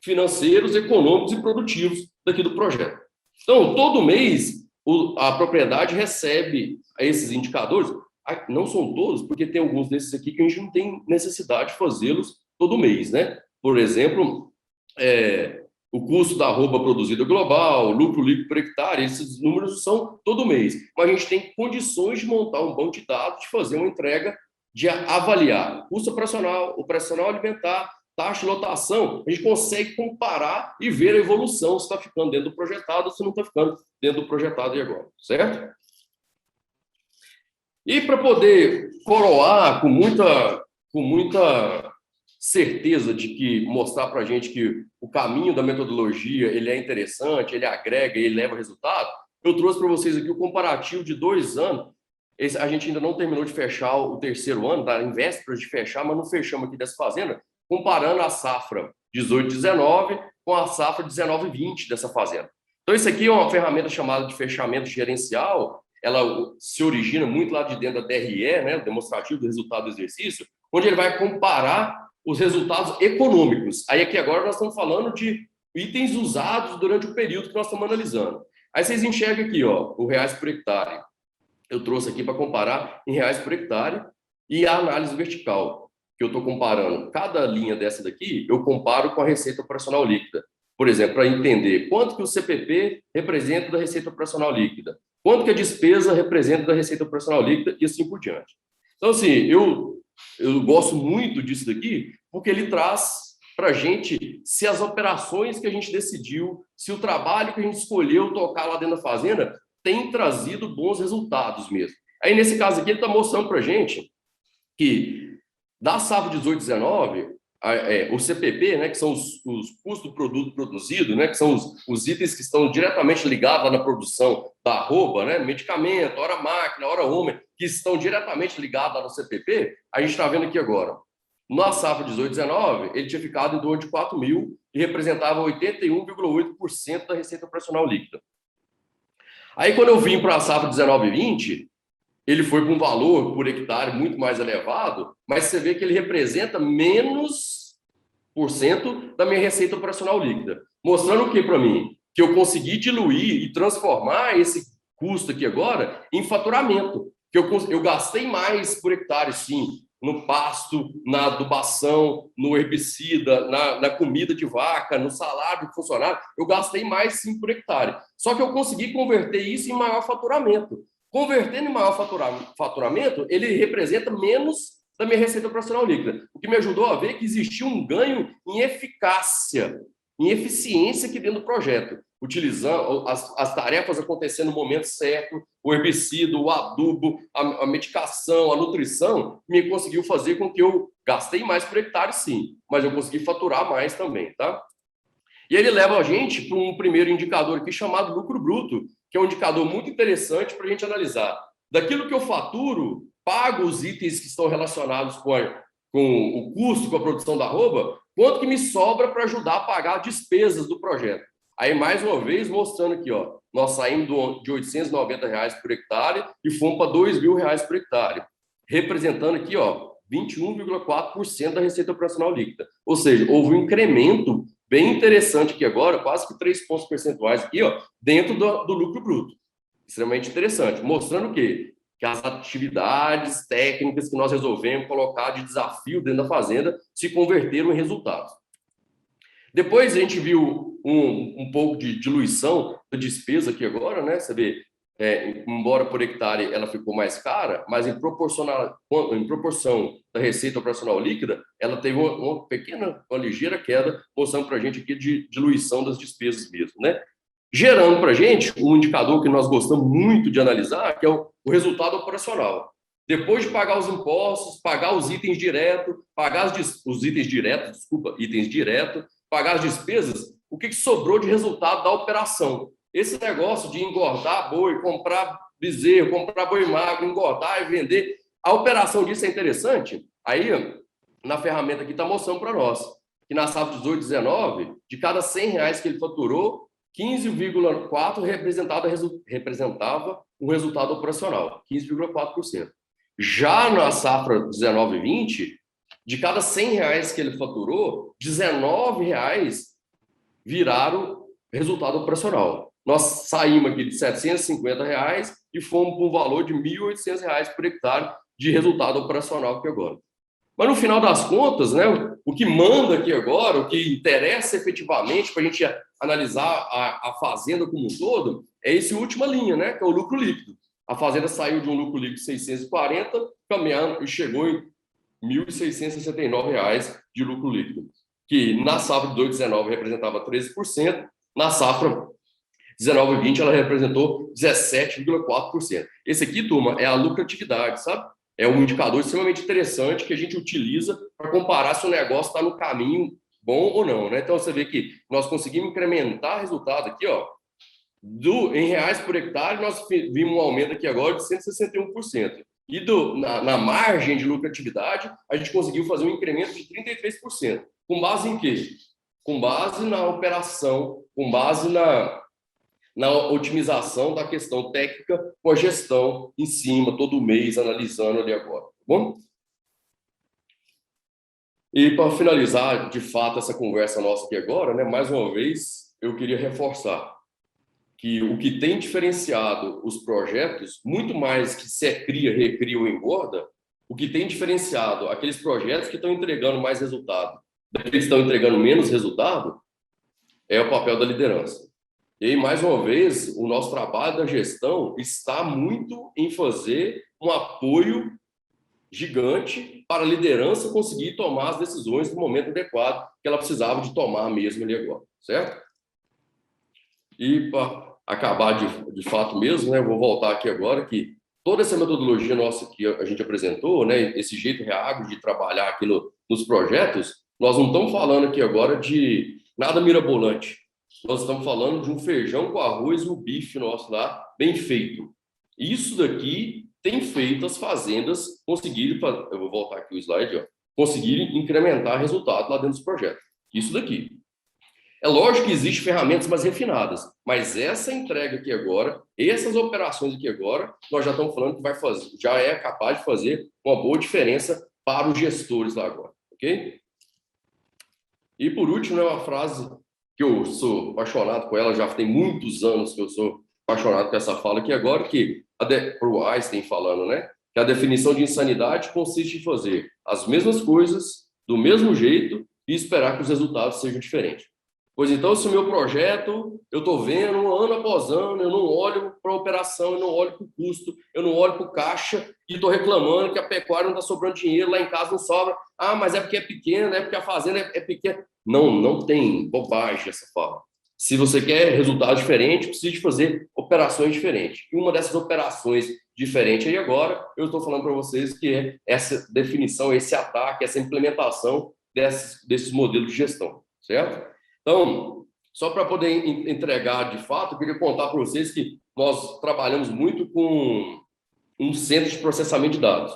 financeiros, econômicos e produtivos daqui do projeto. Então, todo mês, a propriedade recebe esses indicadores. Não são todos, porque tem alguns desses aqui que a gente não tem necessidade de fazê-los todo mês, né? Por exemplo, o custo da arroba produzida global, lucro líquido por hectare, esses números são todo mês. Mas a gente tem condições de montar um banco de dados, de fazer uma entrega, de avaliar custo operacional alimentar, taxa de lotação. A gente consegue comparar e ver a evolução, se está ficando dentro do projetado ou se não está ficando dentro do projetado e agora, certo? E para poder coroar com muita certeza de que mostrar para a gente que o caminho da metodologia ele é interessante, ele agrega, ele leva resultado, eu trouxe para vocês aqui o comparativo de 2 anos. A gente ainda não terminou de fechar o 3º ano, está em vésperas de fechar, mas não fechamos aqui dessa fazenda, comparando a safra 18-19 com a safra 19-20 dessa fazenda. Então, isso aqui é uma ferramenta chamada de fechamento gerencial. Ela se origina muito lá de dentro da DRE, né, o demonstrativo do resultado do exercício, onde ele vai comparar os resultados econômicos. Aí aqui agora nós estamos falando de itens usados durante o período que nós estamos analisando. Aí vocês enxergam aqui, ó, o reais por hectare. Eu trouxe aqui para comparar em reais por hectare e a análise vertical, que eu estou comparando. Cada linha dessa daqui, eu comparo com a receita operacional líquida. Por exemplo, para entender quanto que o CPP representa da receita operacional líquida, quanto que a despesa representa da receita operacional líquida e assim por diante. Então, assim, eu gosto muito disso daqui, porque ele traz para a gente se as operações que a gente decidiu, se o trabalho que a gente escolheu tocar lá dentro da fazenda tem trazido bons resultados mesmo. Aí, nesse caso aqui, ele está mostrando para a gente que da safra 18-19, o CPP, né, que são os custos do produto produzido, né, que são os itens que estão diretamente ligados na produção da arroba, né, medicamento, hora máquina, hora homem, que estão diretamente ligados no CPP, a gente está vendo aqui agora. Na safra 18-19, ele tinha ficado em torno de 4 mil e representava 81,8% da receita operacional líquida. Aí, quando eu vim para a safra 19-20, ele foi para um valor por hectare muito mais elevado, mas você vê que ele representa menos % da minha receita operacional líquida. Mostrando o que para mim? Que eu consegui diluir e transformar esse custo aqui agora em faturamento. Que eu gastei mais por hectare, sim, no pasto, na adubação, no herbicida, na comida de vaca, no salário de funcionário. Eu gastei mais, sim, por hectare. Só que eu consegui converter isso em maior faturamento. Convertendo em maior faturamento, ele representa menos da minha receita operacional líquida, o que me ajudou a ver que existia um ganho em eficácia, em eficiência aqui dentro do projeto, utilizando as tarefas acontecendo no momento certo, o herbicida, o adubo, a medicação, a nutrição, me conseguiu fazer com que eu gastei mais por hectare, sim, mas eu consegui faturar mais também, tá? E ele leva a gente para um primeiro indicador aqui chamado lucro bruto, que é um indicador muito interessante para a gente analisar. Daquilo que eu faturo, pago os itens que estão relacionados com o custo, com a produção da arroba, quanto que me sobra para ajudar a pagar despesas do projeto. Aí, mais uma vez, mostrando aqui, ó, nós saímos de R$ 890 por hectare e fomos para R$ 2.000 por hectare, representando aqui, ó, 21,4% da receita operacional líquida. Ou seja, houve um incremento bem interessante aqui agora, quase que 3 pontos percentuais aqui, ó, dentro do lucro bruto. Extremamente interessante. Mostrando o quê? Que as atividades técnicas que nós resolvemos colocar de desafio dentro da fazenda se converteram em resultados. Depois a gente viu um pouco de diluição da despesa aqui agora, né? Você vê, embora por hectare ela ficou mais cara, mas em proporção da receita operacional líquida, ela teve uma ligeira queda, mostrando para a gente aqui de diluição das despesas mesmo, né? Gerando para a gente um indicador que nós gostamos muito de analisar, que é o resultado operacional. Depois de pagar os impostos, pagar os itens diretos, itens diretos, pagar as despesas, o que sobrou de resultado da operação? Esse negócio de engordar boi, comprar bezerro, comprar boi magro, engordar e vender, A operação disso é interessante. Aí, na ferramenta aqui, está mostrando para nós que na safra 18-19, de cada R$ 100 que ele faturou, 15,4 representava um resultado operacional, 15,4%. Já na safra 19-20, de cada R$ 100 que ele faturou, R$ 19 viraram resultado operacional. Nós saímos aqui de R$ 750 e fomos para um valor de R$ 1.800 por hectare de resultado operacional aqui agora. Mas no final das contas, né, o que manda aqui agora, o que interessa efetivamente para a gente analisar a fazenda como um todo, é essa última linha, né, que é o lucro líquido. A fazenda saiu de um lucro líquido de 640, caminhando e chegou em R$ 1.669 de lucro líquido, que na safra de 2019 representava 13%, na safra 19-20 ela representou 17,4%. Esse aqui, turma, é a lucratividade, sabe? É um indicador extremamente interessante que a gente utiliza para comparar se o negócio está no caminho bom ou não, né? Então, você vê que nós conseguimos incrementar o resultado aqui, ó, em reais por hectare, nós vimos um aumento aqui agora de 161%. E na margem de lucratividade, a gente conseguiu fazer um incremento de 33%. Com base em quê? Com base na operação, com base na otimização da questão técnica com a gestão em cima, todo mês, analisando ali agora. Tá bom? E para finalizar, de fato, essa conversa nossa aqui agora, né, mais uma vez, eu queria reforçar que o que tem diferenciado os projetos, muito mais que se cria, recria ou engorda, o que tem diferenciado aqueles projetos que estão entregando mais resultado, daqueles que estão entregando menos resultado, é o papel da liderança. E aí, mais uma vez, o nosso trabalho da gestão está muito em fazer um apoio gigante para a liderança conseguir tomar as decisões no momento adequado que ela precisava de tomar mesmo ali agora, certo? E para acabar de fato mesmo, né, vou voltar aqui agora que toda essa metodologia nossa que a gente apresentou, né, esse jeito reagro de trabalhar aqui nos projetos, nós não estamos falando aqui agora de nada mirabolante. Nós estamos falando de um feijão com arroz e um bife nosso lá, bem feito. Isso daqui tem feito as fazendas conseguirem, eu vou voltar aqui o slide, ó, conseguirem incrementar resultado lá dentro dos projetos. Isso daqui. É lógico que existem ferramentas mais refinadas, mas essa entrega aqui agora, essas operações aqui agora, nós já estamos falando que vai fazer, já é capaz de fazer uma boa diferença para os gestores lá agora, ok? E por último, é uma frase que eu sou apaixonado por ela, já tem muitos anos que eu sou apaixonado com essa fala aqui agora, que o Einstein falando, né? Que a definição de insanidade consiste em fazer as mesmas coisas do mesmo jeito e esperar que os resultados sejam diferentes. Pois então, se o meu projeto, eu estou vendo ano após ano, eu não olho para a operação, eu não olho para o custo, eu não olho para o caixa e estou reclamando que a pecuária não está sobrando dinheiro, lá em casa não sobra. Ah, mas é porque é pequena, é porque a fazenda é pequena. Não tem bobagem essa fala. Se você quer resultado diferente, precisa de fazer operações diferentes. E uma dessas operações diferentes aí agora, eu estou falando para vocês que é essa definição, esse ataque, essa implementação desses modelos de gestão, certo? Então, só para poder entregar de fato, eu queria contar para vocês que nós trabalhamos muito com um centro de processamento de dados.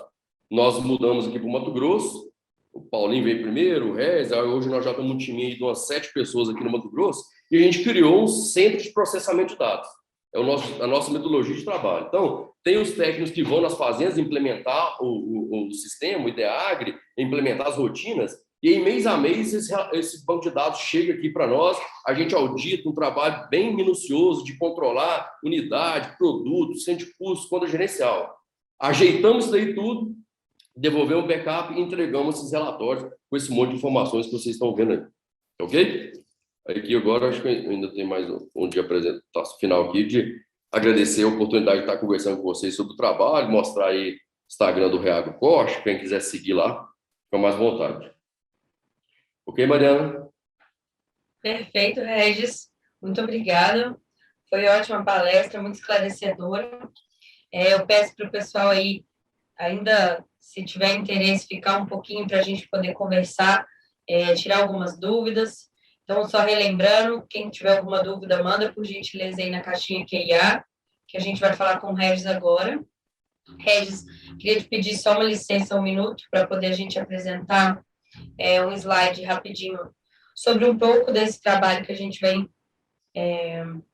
Nós mudamos aqui para o Mato Grosso, o Paulinho veio primeiro, o Rez, hoje nós já estamos um time de umas 7 pessoas aqui no Mato Grosso, e a gente criou um centro de processamento de dados. É a nossa metodologia de trabalho. Então, tem os técnicos que vão nas fazendas implementar o sistema, o IDEAGRE, implementar as rotinas, e aí, mês a mês, esse banco de dados chega aqui para nós, a gente audita um trabalho bem minucioso de controlar unidade, produto, centro de custo, conta gerencial. Ajeitamos isso daí tudo, devolvemos um backup e entregamos esses relatórios com esse monte de informações que vocês estão vendo aí. Ok? Aqui agora, acho que ainda tem mais um dia apresentação final aqui de agradecer a oportunidade de estar conversando com vocês sobre o trabalho, mostrar aí o Instagram do Reagro Costa, quem quiser seguir lá, fica mais à vontade. Ok, Mariana? Perfeito, Regis. Muito obrigada. Foi ótima palestra, muito esclarecedora. Eu peço para o pessoal aí, ainda, se tiver interesse, ficar um pouquinho para a gente poder conversar, tirar algumas dúvidas. Então, só relembrando, quem tiver alguma dúvida, manda por gentileza aí na caixinha QIA, que a gente vai falar com o Regis agora. Regis, queria te pedir só uma licença, um minuto, para poder a gente apresentar um slide rapidinho sobre um pouco desse trabalho que a gente vem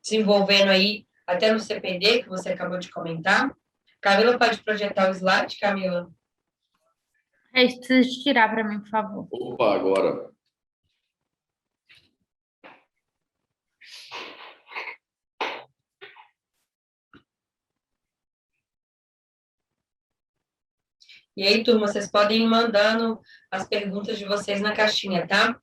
desenvolvendo aí, até no CPD, que você acabou de comentar. Camila, pode projetar o slide, Camila? Regis, precisa tirar para mim, por favor. Opa, agora. E aí, turma, vocês podem ir mandando as perguntas de vocês na caixinha, tá?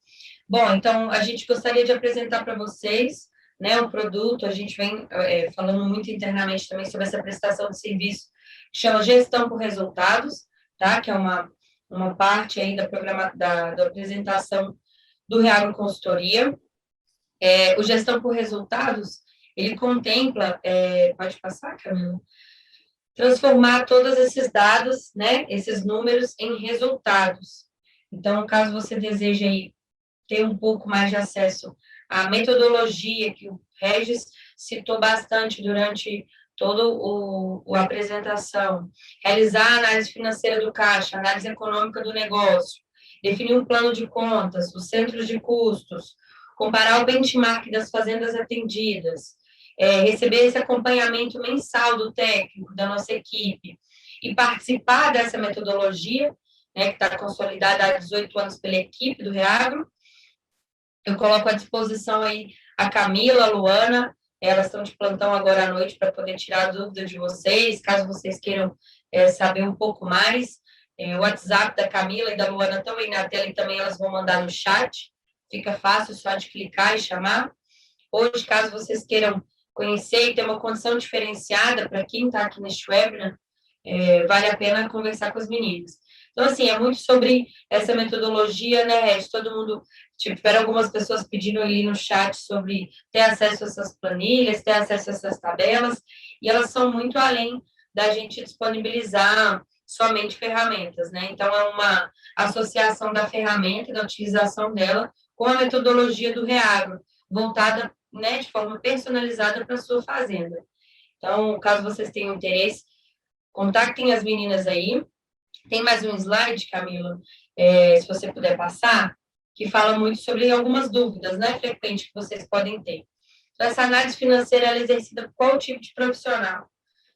Bom, então, a gente gostaria de apresentar para vocês, né, um produto, a gente vem falando muito internamente também sobre essa prestação de serviço, que chama Gestão por Resultados, tá? Que é uma parte aí da apresentação do Reagro Consultoria. O Gestão por Resultados, ele contempla, pode passar, Camila? Transformar todos esses dados, né, esses números em resultados. Então, caso você deseje aí ter um pouco mais de acesso à metodologia que o Regis citou bastante durante toda a apresentação, realizar a análise financeira do caixa, análise econômica do negócio, definir um plano de contas, os centros de custos, comparar o benchmark das fazendas atendidas, receber esse acompanhamento mensal do técnico, da nossa equipe, e participar dessa metodologia, né, que está consolidada há 18 anos pela equipe do Reagro. Eu coloco à disposição aí a Camila, a Luana, elas estão de plantão agora à noite para poder tirar a dúvida de vocês, caso vocês queiram saber um pouco mais. O WhatsApp da Camila e da Luana estão aí na tela e também elas vão mandar no chat. Fica fácil só de clicar e chamar. Hoje, caso vocês queiram conhecer e ter uma condição diferenciada para quem está aqui neste webinar, vale a pena conversar com as meninas. Então, assim, é muito sobre essa metodologia, né, Regis? Todo mundo, tiveram algumas pessoas pedindo ali no chat sobre ter acesso a essas planilhas, ter acesso a essas tabelas, e elas são muito além da gente disponibilizar somente ferramentas, né? Então, é uma associação da ferramenta, da utilização dela, com a metodologia do Reagro, voltada, né, de forma personalizada para a sua fazenda. Então, caso vocês tenham interesse, contactem as meninas aí. Tem mais um slide, Camila, se você puder passar, que fala muito sobre algumas dúvidas, né, frequentes que vocês podem ter. Então, essa análise financeira ela é exercida por qual tipo de profissional?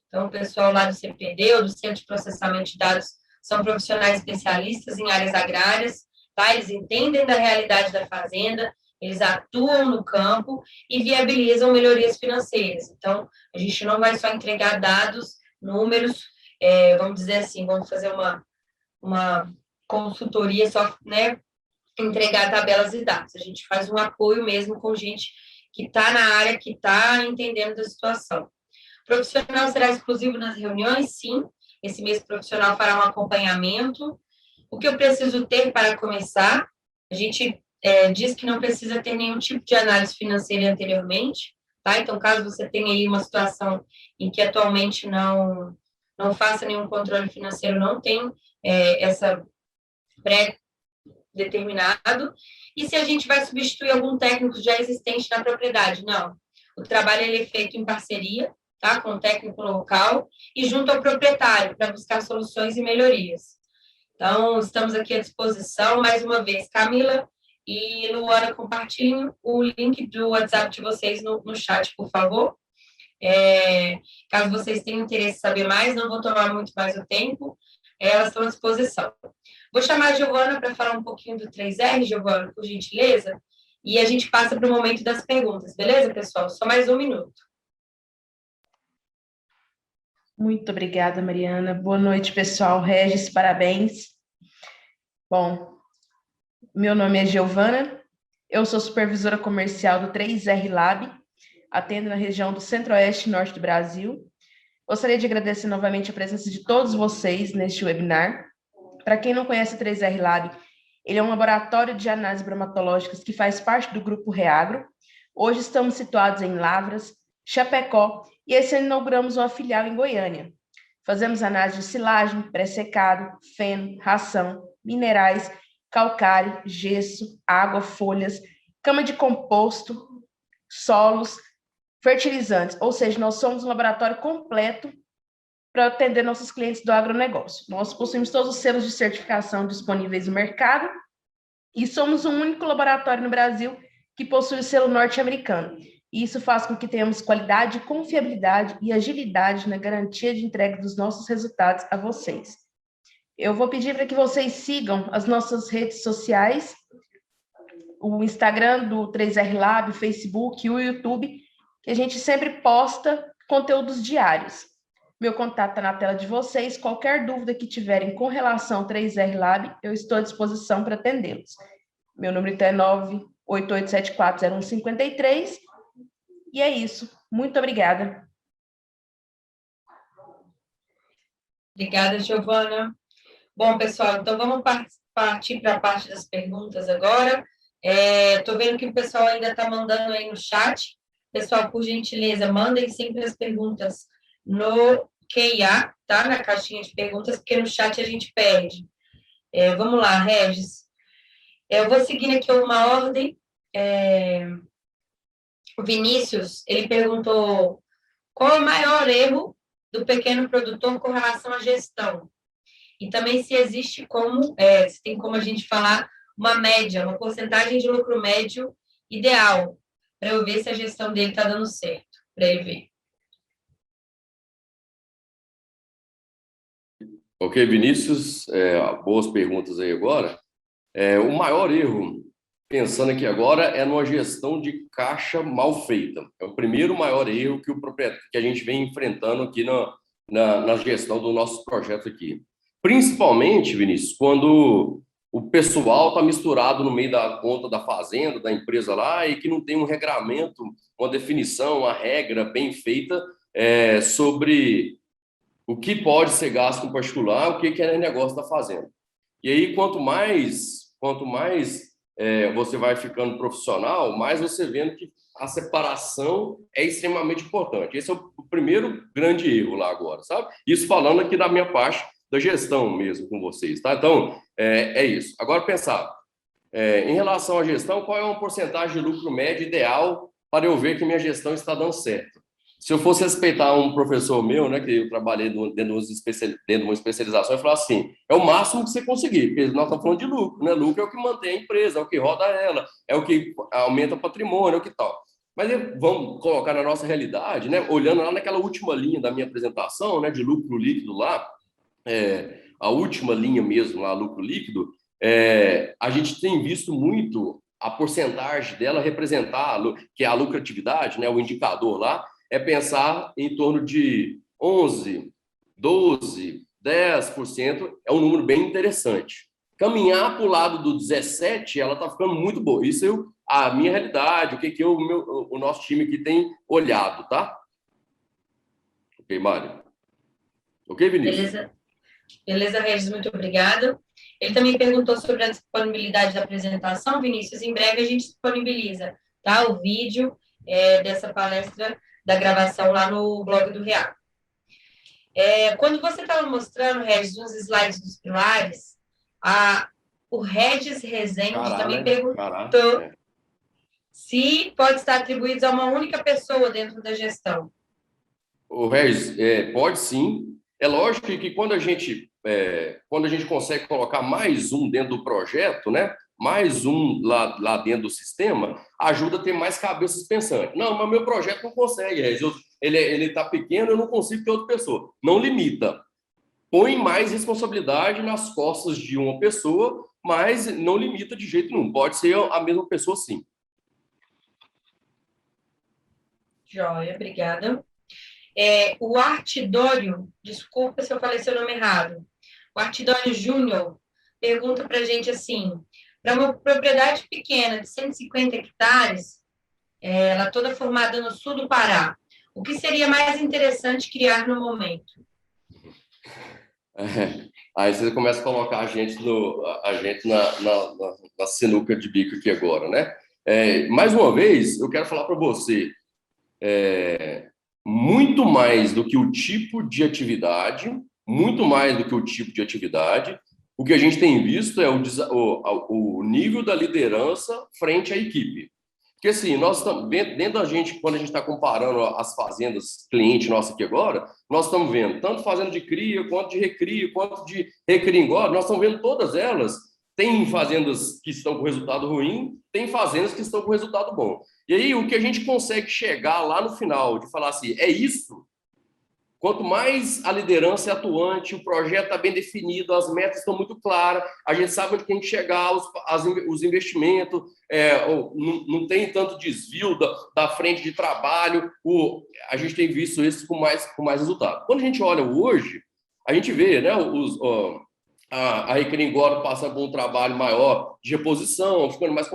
Então, o pessoal lá do CPD ou do Centro de Processamento de Dados são profissionais especialistas em áreas agrárias, tá? Eles entendem da realidade da fazenda, eles atuam no campo e viabilizam melhorias financeiras. Então, a gente não vai só entregar dados, números, vamos dizer assim, vamos fazer uma consultoria só, né, entregar tabelas e dados. A gente faz um apoio mesmo com gente que está na área, que está entendendo da situação. O profissional será exclusivo nas reuniões? Sim. Esse mesmo profissional fará um acompanhamento. O que eu preciso ter para começar? A gente diz que não precisa ter nenhum tipo de análise financeira anteriormente, tá? Então, caso você tenha aí uma situação em que atualmente não faça nenhum controle financeiro, não tem essa pré-determinado. E se a gente vai substituir algum técnico já existente na propriedade? Não. O trabalho ele é feito em parceria, tá? Com o técnico local e junto ao proprietário para buscar soluções e melhorias. Então, estamos aqui à disposição. Mais uma vez, Camila e Luana, compartilhem o link do WhatsApp de vocês no chat, por favor. Caso vocês tenham interesse em saber mais, não vou tomar muito mais o tempo, elas estão à disposição. Vou chamar a Giovana para falar um pouquinho do 3R, Giovana, por gentileza, e a gente passa para o momento das perguntas, beleza, pessoal? Só mais um minuto. Muito obrigada, Mariana. Boa noite, pessoal. Regis, parabéns. Bom, meu nome é Giovana, eu sou supervisora comercial do 3R Lab, atendo na região do Centro-Oeste e Norte do Brasil. Gostaria de agradecer novamente a presença de todos vocês neste webinar. Para quem não conhece o 3R Lab, ele é um laboratório de análises bromatológicas que faz parte do Grupo Reagro. Hoje estamos situados em Lavras, Chapecó, e esse ano inauguramos uma filial em Goiânia. Fazemos análise de silagem, pré-secado, feno, ração, minerais, calcário, gesso, água, folhas, cama de composto, solos, fertilizantes. Ou seja, nós somos um laboratório completo para atender nossos clientes do agronegócio. Nós possuímos todos os selos de certificação disponíveis no mercado e somos o único laboratório no Brasil que possui o selo norte-americano. E isso faz com que tenhamos qualidade, confiabilidade e agilidade na garantia de entrega dos nossos resultados a vocês. Eu vou pedir para que vocês sigam as nossas redes sociais, o Instagram do 3R Lab, o Facebook e o YouTube, que a gente sempre posta conteúdos diários. Meu contato está na tela de vocês. Qualquer dúvida que tiverem com relação ao 3R Lab, eu estou à disposição para atendê-los. Meu número então é 988740153. E é isso. Muito obrigada. Obrigada, Giovana. Bom, pessoal, então vamos partir para a parte das perguntas agora. Estou vendo que o pessoal ainda está mandando aí no chat. Pessoal, por gentileza, mandem sempre as perguntas no QIA, tá? Na caixinha de perguntas, porque no chat a gente perde. Vamos lá, Regis. Eu vou seguindo aqui uma ordem. O Vinícius, ele perguntou qual é o maior erro do pequeno produtor com relação à gestão. E também se existe se tem como a gente falar uma média, uma porcentagem de lucro médio ideal, para eu ver se a gestão dele está dando certo, para ele ver. Ok, Vinícius, boas perguntas aí agora. O maior erro, pensando aqui agora, é numa gestão de caixa mal feita. É o primeiro maior erro que a gente vem enfrentando aqui na gestão do nosso projeto aqui. Principalmente, Vinícius, quando o pessoal está misturado no meio da conta da fazenda, da empresa lá, e que não tem um regramento, uma definição, uma regra bem feita sobre o que pode ser gasto com particular, o que é negócio da fazenda. E aí, quanto mais você vai ficando profissional, mais você vendo que a separação é extremamente importante. Esse é o primeiro grande erro lá agora, sabe? Isso falando aqui da minha parte, da gestão mesmo com vocês, tá? Então, é isso. Agora, pensar, em relação à gestão, qual é uma porcentagem de lucro médio ideal para eu ver que minha gestão está dando certo? Se eu fosse respeitar um professor meu, né, que eu trabalhei dentro de uma especialização, eu falava assim, é o máximo que você conseguir, porque nós estamos falando de lucro, né? Lucro é o que mantém a empresa, é o que roda ela, é o que aumenta o patrimônio, é o que tal. Mas vamos colocar na nossa realidade, né, olhando lá naquela última linha da minha apresentação, né, de lucro líquido lá, a última linha mesmo lá, lucro líquido, a gente tem visto muito a porcentagem dela representar, que é a lucratividade, né, o indicador lá, pensar em torno de 11, 12, 10%, é um número bem interessante. Caminhar para o lado do 17%, ela está ficando muito boa. Isso é a minha realidade, o que o nosso time aqui tem olhado, tá? Ok, Mário? Ok, Vinícius? Beleza, Regis, muito obrigada. Ele também perguntou sobre a disponibilidade da apresentação. Vinícius, em breve a gente disponibiliza, tá? O vídeo dessa palestra, da gravação lá no blog do Real. Quando você estava mostrando, Regis, uns slides dos pilares, o Regis Rezende também perguntou se pode estar atribuídos a uma única pessoa dentro da gestão. O Regis, pode sim. É lógico que quando a gente consegue colocar mais um dentro do projeto, né? Mais um lá dentro do sistema, ajuda a ter mais cabeças pensantes. Não, mas meu projeto não consegue, ele está pequeno, eu não consigo ter outra pessoa. Não limita. Põe mais responsabilidade nas costas de uma pessoa, mas não limita de jeito nenhum. Pode ser a mesma pessoa, sim. Joia, obrigada. O Artidório, desculpa se eu falei seu nome errado, o Artidório Júnior pergunta para a gente assim, para uma propriedade pequena de 150 hectares, ela toda formada no sul do Pará, o que seria mais interessante criar no momento? Aí você começa a colocar a gente na sinuca de bico aqui agora, né? Mais uma vez, eu quero falar para você, muito mais do que o tipo de atividade, o que a gente tem visto é o nível da liderança frente à equipe. Porque, assim, nós estamos dentro da gente, quando a gente está comparando as fazendas cliente nossa aqui agora, nós estamos vendo tanto fazenda de cria, quanto de recria, quanto de recria engorda, nós estamos vendo todas elas. Tem fazendas que estão com resultado ruim, tem fazendas que estão com resultado bom. E aí, o que a gente consegue chegar lá no final, de falar assim, é isso. Quanto mais a liderança é atuante, o projeto está bem definido, as metas estão muito claras, a gente sabe onde tem que chegar, os investimentos, não tem tanto desvio da frente de trabalho, a gente tem visto isso com mais resultado. Quando a gente olha hoje, a gente vê, né, a Recria Engorda passando por um trabalho maior de reposição, ficando mais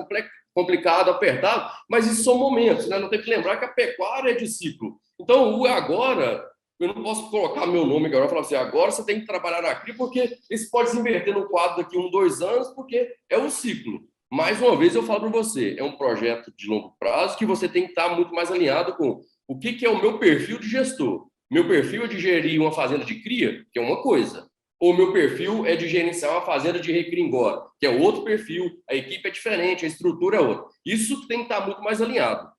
complicado, apertado, mas isso são momentos, né? Não tem que lembrar que a pecuária é de ciclo. Então, o agora, eu não posso colocar meu nome agora e falar assim, agora você tem que trabalhar na CRI, porque isso pode se inverter no quadro daqui 1, 2 anos, porque é um ciclo. Mais uma vez, eu falo para você, é um projeto de longo prazo que você tem que estar muito mais alinhado com o que é o meu perfil de gestor. Meu perfil é de gerir uma fazenda de cria, que é uma coisa. Ou meu perfil é de gerenciar uma fazenda de recria engorda, que é outro perfil, a equipe é diferente, a estrutura é outra. Isso tem que estar muito mais alinhado.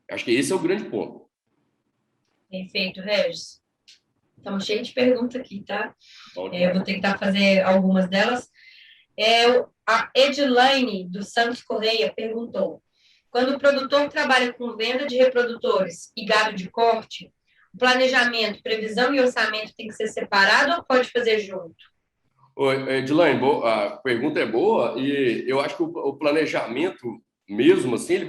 Acho que esse é o grande ponto. Perfeito, Regis. Estamos cheios de perguntas aqui, tá? Eu vou tentar fazer algumas delas. A Edilaine, do Santos Correia, perguntou: quando o produtor trabalha com venda de reprodutores e gado de corte, o planejamento, previsão e orçamento tem que ser separado ou pode fazer junto? Oi, Edilaine, a pergunta é boa e eu acho que o planejamento mesmo assim, ele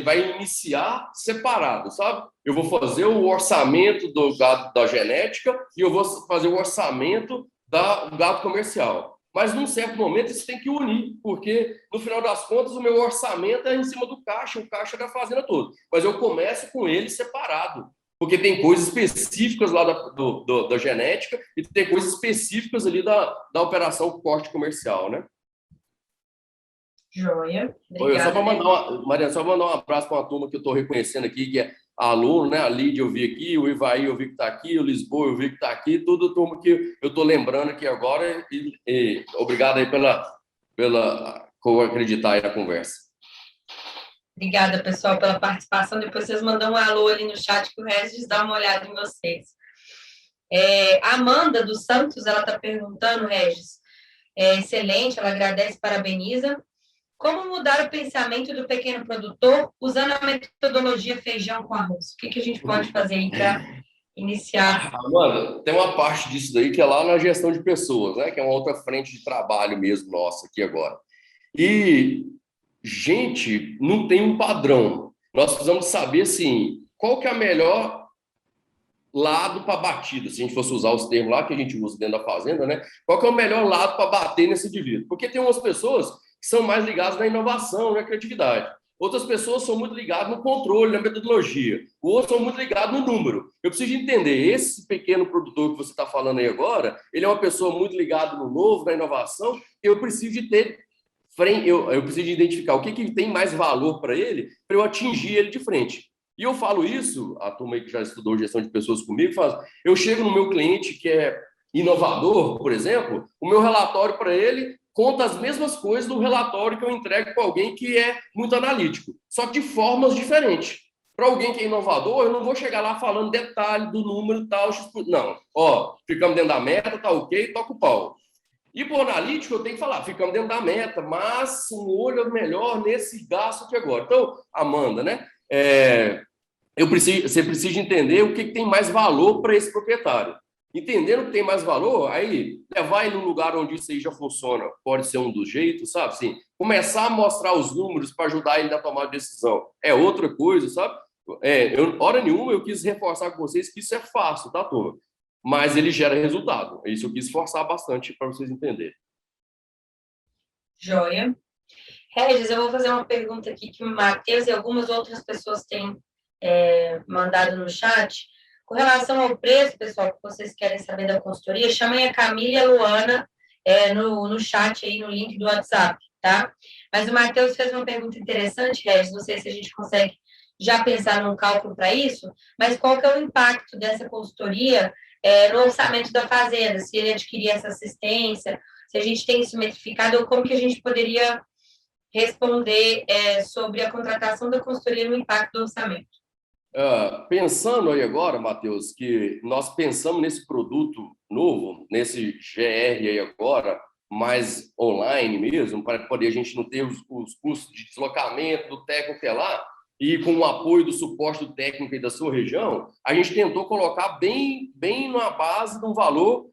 vai iniciar separado, sabe? Eu vou fazer o orçamento do gado da genética e eu vou fazer o orçamento do gado comercial. Mas, num certo momento, isso tem que unir, porque, no final das contas, o meu orçamento é em cima do caixa, o caixa é da fazenda toda. Mas eu começo com ele separado, porque tem coisas específicas lá da genética e tem coisas específicas ali da operação corte comercial, né? Joia. Obrigada, só para Mariana, só mandar um abraço para uma turma que eu estou reconhecendo aqui, que é aluno, né? A Lídia eu vi aqui, o Ivaí eu vi que está aqui, o Lisboa eu vi que está aqui, tudo turma que eu estou lembrando aqui agora e obrigado aí por acreditar aí na conversa. Obrigada, pessoal, pela participação. Depois vocês mandam um alô ali no chat que o Regis dá uma olhada em vocês. A Amanda dos Santos, ela está perguntando, Regis, excelente, ela agradece, parabeniza. Como mudar o pensamento do pequeno produtor usando a metodologia feijão com arroz? O que a gente pode fazer aí para iniciar? Mano, tem uma parte disso daí que é lá na gestão de pessoas, né? Que é uma outra frente de trabalho mesmo nossa aqui agora. E, gente, não tem um padrão. Nós precisamos saber, assim, qual que é o melhor lado para batida, se a gente fosse usar os termos lá que a gente usa dentro da fazenda, né? Qual que é o melhor lado para bater nesse indivíduo? Porque tem umas pessoas que são mais ligadas na inovação, na criatividade. Outras pessoas são muito ligadas no controle, na metodologia. Outros são muito ligados no número. Eu preciso entender, esse pequeno produtor que você está falando aí agora, ele é uma pessoa muito ligada no novo, na inovação, eu preciso de ter eu preciso de identificar o que tem mais valor para ele, para eu atingir ele de frente. E eu falo isso, a turma aí que já estudou gestão de pessoas comigo, eu chego no meu cliente que é inovador, por exemplo, o meu relatório para ele conta as mesmas coisas do relatório que eu entrego para alguém que é muito analítico, só que de formas diferentes. Para alguém que é inovador, eu não vou chegar lá falando detalhe do número e tal. Não, ficamos dentro da meta, tá ok, toca o pau. E para o analítico, eu tenho que falar, ficamos dentro da meta, mas um olho melhor nesse gasto aqui agora. Então, Amanda, né? Você precisa entender o que tem mais valor para esse proprietário. Entendendo que tem mais valor, aí levar ele num lugar onde isso aí já funciona, pode ser um dos jeitos, sabe? Assim, começar a mostrar os números para ajudar ele a tomar a decisão. É outra coisa, sabe? Hora nenhuma eu quis reforçar com vocês que isso é fácil, tá, turma? Mas ele gera resultado. Isso eu quis forçar bastante para vocês entenderem. Joia. Regis, eu vou fazer uma pergunta aqui que o Matheus e algumas outras pessoas têm mandado no chat. Com relação ao preço, pessoal, que vocês querem saber da consultoria, chamem a Camila e a Luana no chat aí, no link do WhatsApp, tá? Mas o Matheus fez uma pergunta interessante, Regis, não sei se a gente consegue já pensar num cálculo para isso, mas qual que é o impacto dessa consultoria no orçamento da fazenda, se ele adquirir essa assistência, se a gente tem isso metrificado, ou como que a gente poderia responder sobre a contratação da consultoria no impacto do orçamento. Pensando aí agora, Matheus, que nós pensamos nesse produto novo, nesse GR aí agora, mais online mesmo, para poder a gente não ter os custos de deslocamento do técnico até lá, e com o apoio do suporte do técnico e da sua região, a gente tentou colocar bem na base de um valor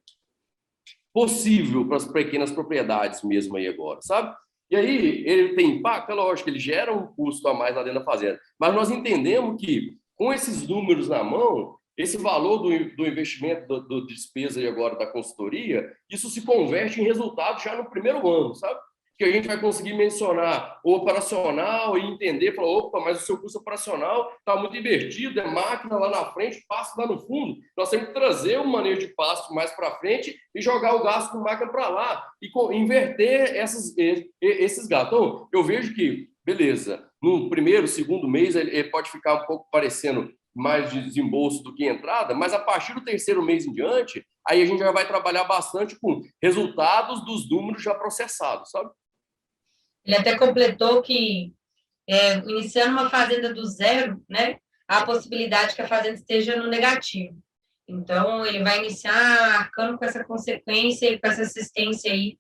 possível para as pequenas propriedades mesmo aí agora, sabe? E aí, ele tem impacto, é lógico, ele gera um custo a mais lá dentro da fazenda, mas nós entendemos que, com esses números na mão, esse valor do investimento, do despesa aí agora da consultoria, isso se converte em resultado já no primeiro ano, sabe? Que a gente vai conseguir mencionar o operacional e entender, falar, opa, mas o seu custo operacional está muito invertido, é máquina lá na frente, pasto lá no fundo. Nós temos que trazer o manejo de pasto mais para frente e jogar o gasto com máquina para lá e inverter esses gastos. Então, eu vejo que, beleza, no primeiro, segundo mês, ele pode ficar um pouco parecendo mais de desembolso do que entrada, mas a partir do terceiro mês em diante, aí a gente já vai trabalhar bastante com resultados dos números já processados, sabe? Ele até completou que, iniciando uma fazenda do zero, né, há a possibilidade que a fazenda esteja no negativo. Então, ele vai iniciar arcando com essa consequência e com essa assistência aí.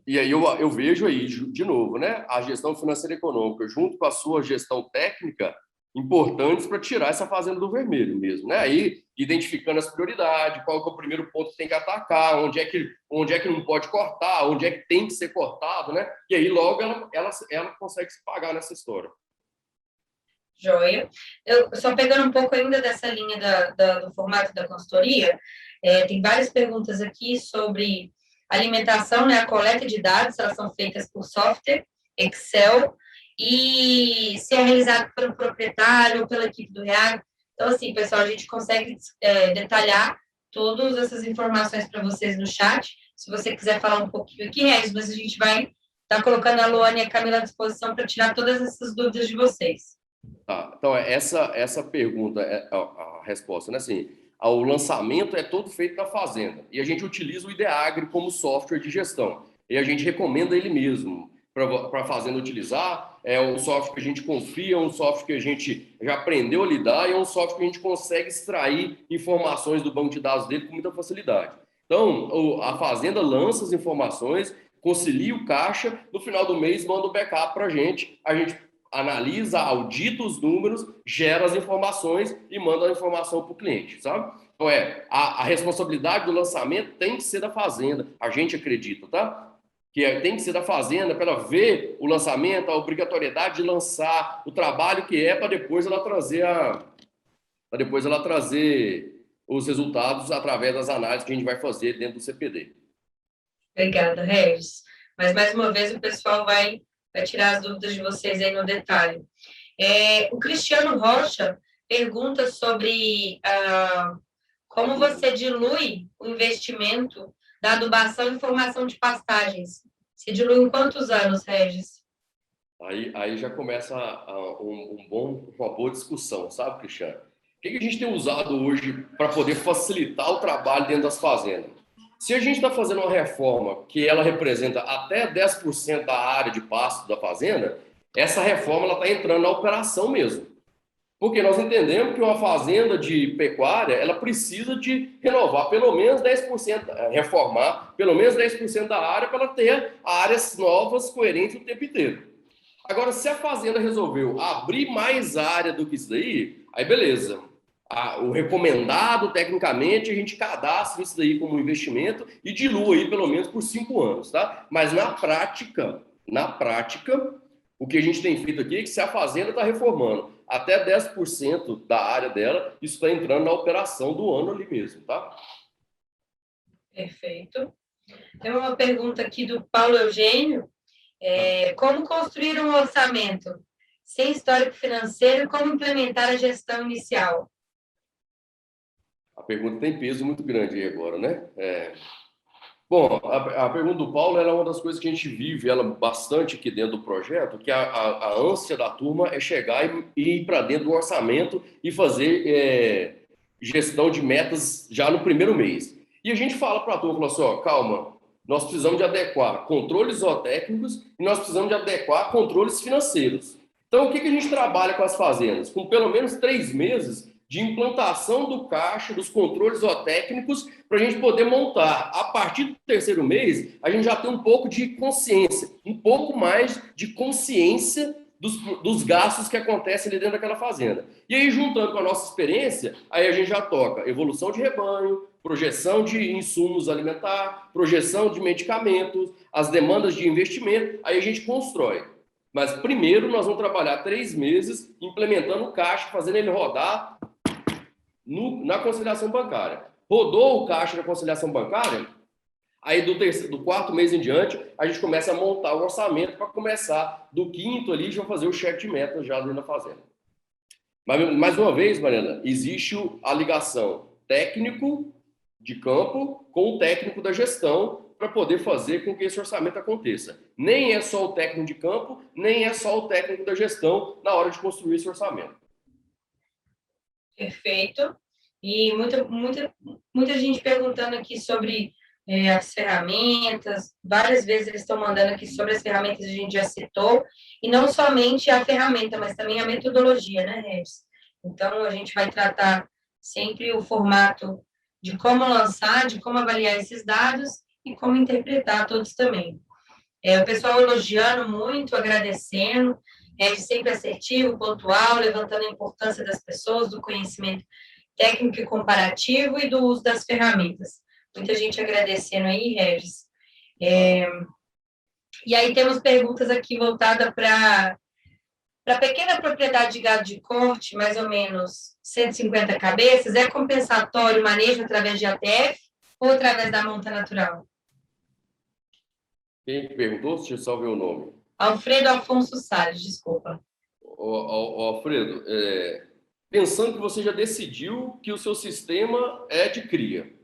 E aí eu vejo aí, de novo, né, a gestão financeira e econômica, junto com a sua gestão técnica, importantes para tirar essa fazenda do vermelho mesmo, né? Aí, identificando as prioridades, qual que é o primeiro ponto que tem que atacar, onde é que não pode cortar, onde é que tem que ser cortado, né? E aí, logo, ela consegue se pagar nessa história. Joia. Eu só pegando um pouco ainda dessa linha do formato da consultoria, tem várias perguntas aqui sobre alimentação, né? A coleta de dados, elas são feitas por software, Excel, e se é realizado pelo proprietário ou pela equipe do REAG. Então, assim, pessoal, a gente consegue detalhar todas essas informações para vocês no chat. Se você quiser falar um pouquinho aqui, Regis, mas a gente vai estar colocando a Luana e a Camila à disposição para tirar todas essas dúvidas de vocês. Tá, então, essa pergunta é a resposta, né? Assim, o lançamento é todo feito na fazenda, e a gente utiliza o Ideagri como software de gestão, e a gente recomenda ele mesmo para a fazenda utilizar. É um software que a gente confia, um software que a gente já aprendeu a lidar e é um software que a gente consegue extrair informações do banco de dados dele com muita facilidade. Então, a fazenda lança as informações, concilia o caixa, no final do mês manda o backup para a gente analisa, audita os números, gera as informações e manda a informação para o cliente, sabe? Então, a responsabilidade do lançamento tem que ser da fazenda, a gente acredita, tá? Que tem que ser da fazenda para ela ver o lançamento, a obrigatoriedade de lançar, o trabalho que para depois ela trazer os resultados através das análises que a gente vai fazer dentro do CPD. Obrigada, Regis. Mas, mais uma vez, o pessoal vai tirar as dúvidas de vocês aí no detalhe. O Cristiano Rocha pergunta sobre como você dilui o investimento da adubação e formação de pastagens. Se dilui em quantos anos, Regis? Aí já começa uma boa discussão, sabe, Cristiano? O que a gente tem usado hoje para poder facilitar o trabalho dentro das fazendas? Se a gente está fazendo uma reforma que ela representa até 10% da área de pasto da fazenda, essa reforma está entrando na operação mesmo. Porque nós entendemos que uma fazenda de pecuária, ela precisa de renovar pelo menos 10%, reformar pelo menos 10% da área para ela ter áreas novas, coerentes o tempo inteiro. Agora, se a fazenda resolveu abrir mais área do que isso daí, aí beleza. O recomendado, tecnicamente, a gente cadastra isso daí como investimento e dilui aí pelo menos por 5 anos, tá? Mas na prática, o que a gente tem feito aqui é que se a fazenda está reformando até 10% da área dela, isso está entrando na operação do ano ali mesmo, tá? Perfeito. Tem uma pergunta aqui do Paulo Eugênio. Como construir um orçamento sem histórico financeiro e como implementar a gestão inicial? A pergunta tem peso muito grande aí agora, né? Bom, a pergunta do Paulo é uma das coisas que a gente vive ela bastante aqui dentro do projeto, que a ânsia da turma é chegar e ir para dentro do orçamento e fazer gestão de metas já no primeiro mês. E a gente fala para a turma, fala assim, calma, nós precisamos de adequar controles zootécnicos e nós precisamos de adequar controles financeiros. Então, o que a gente trabalha com as fazendas? Com pelo menos 3 meses de implantação do caixa, dos controles zootécnicos, para a gente poder montar. A partir do 3º mês, a gente já tem um pouco de consciência, um pouco mais de consciência dos gastos que acontecem ali dentro daquela fazenda. E aí, juntando com a nossa experiência, aí a gente já toca evolução de rebanho, projeção de insumos alimentares, projeção de medicamentos, as demandas de investimento, aí a gente constrói. Mas primeiro nós vamos trabalhar 3 meses implementando o caixa, fazendo ele rodar na conciliação bancária. Rodou o caixa da conciliação bancária, aí do 4º mês em diante, a gente começa a montar o orçamento para começar do 5º ali, já fazer o cheque de meta já dentro da fazenda. Mas, mais uma vez, Mariana, existe a ligação técnico de campo com o técnico da gestão para poder fazer com que esse orçamento aconteça. Nem é só o técnico de campo, nem é só o técnico da gestão na hora de construir esse orçamento. Perfeito. E muita gente perguntando aqui sobre as ferramentas. Várias vezes eles estão mandando aqui sobre as ferramentas que a gente já citou. E não somente a ferramenta, mas também a metodologia, né, Regis? Então, a gente vai tratar sempre o formato de como lançar, de como avaliar esses dados e como interpretar todos também. O pessoal elogiando muito, agradecendo, sempre assertivo, pontual, levantando a importância das pessoas, do conhecimento técnico e comparativo e do uso das ferramentas. Muita gente agradecendo aí, Regis. E aí temos perguntas aqui voltadas para pequena propriedade de gado de corte, mais ou menos 150 cabeças, é compensatório o manejo através de ATF ou através da monta natural? Quem perguntou? Deixa eu só ver o nome. Alfredo Afonso Salles, desculpa. Alfredo, pensando que você já decidiu que o seu sistema é de cria.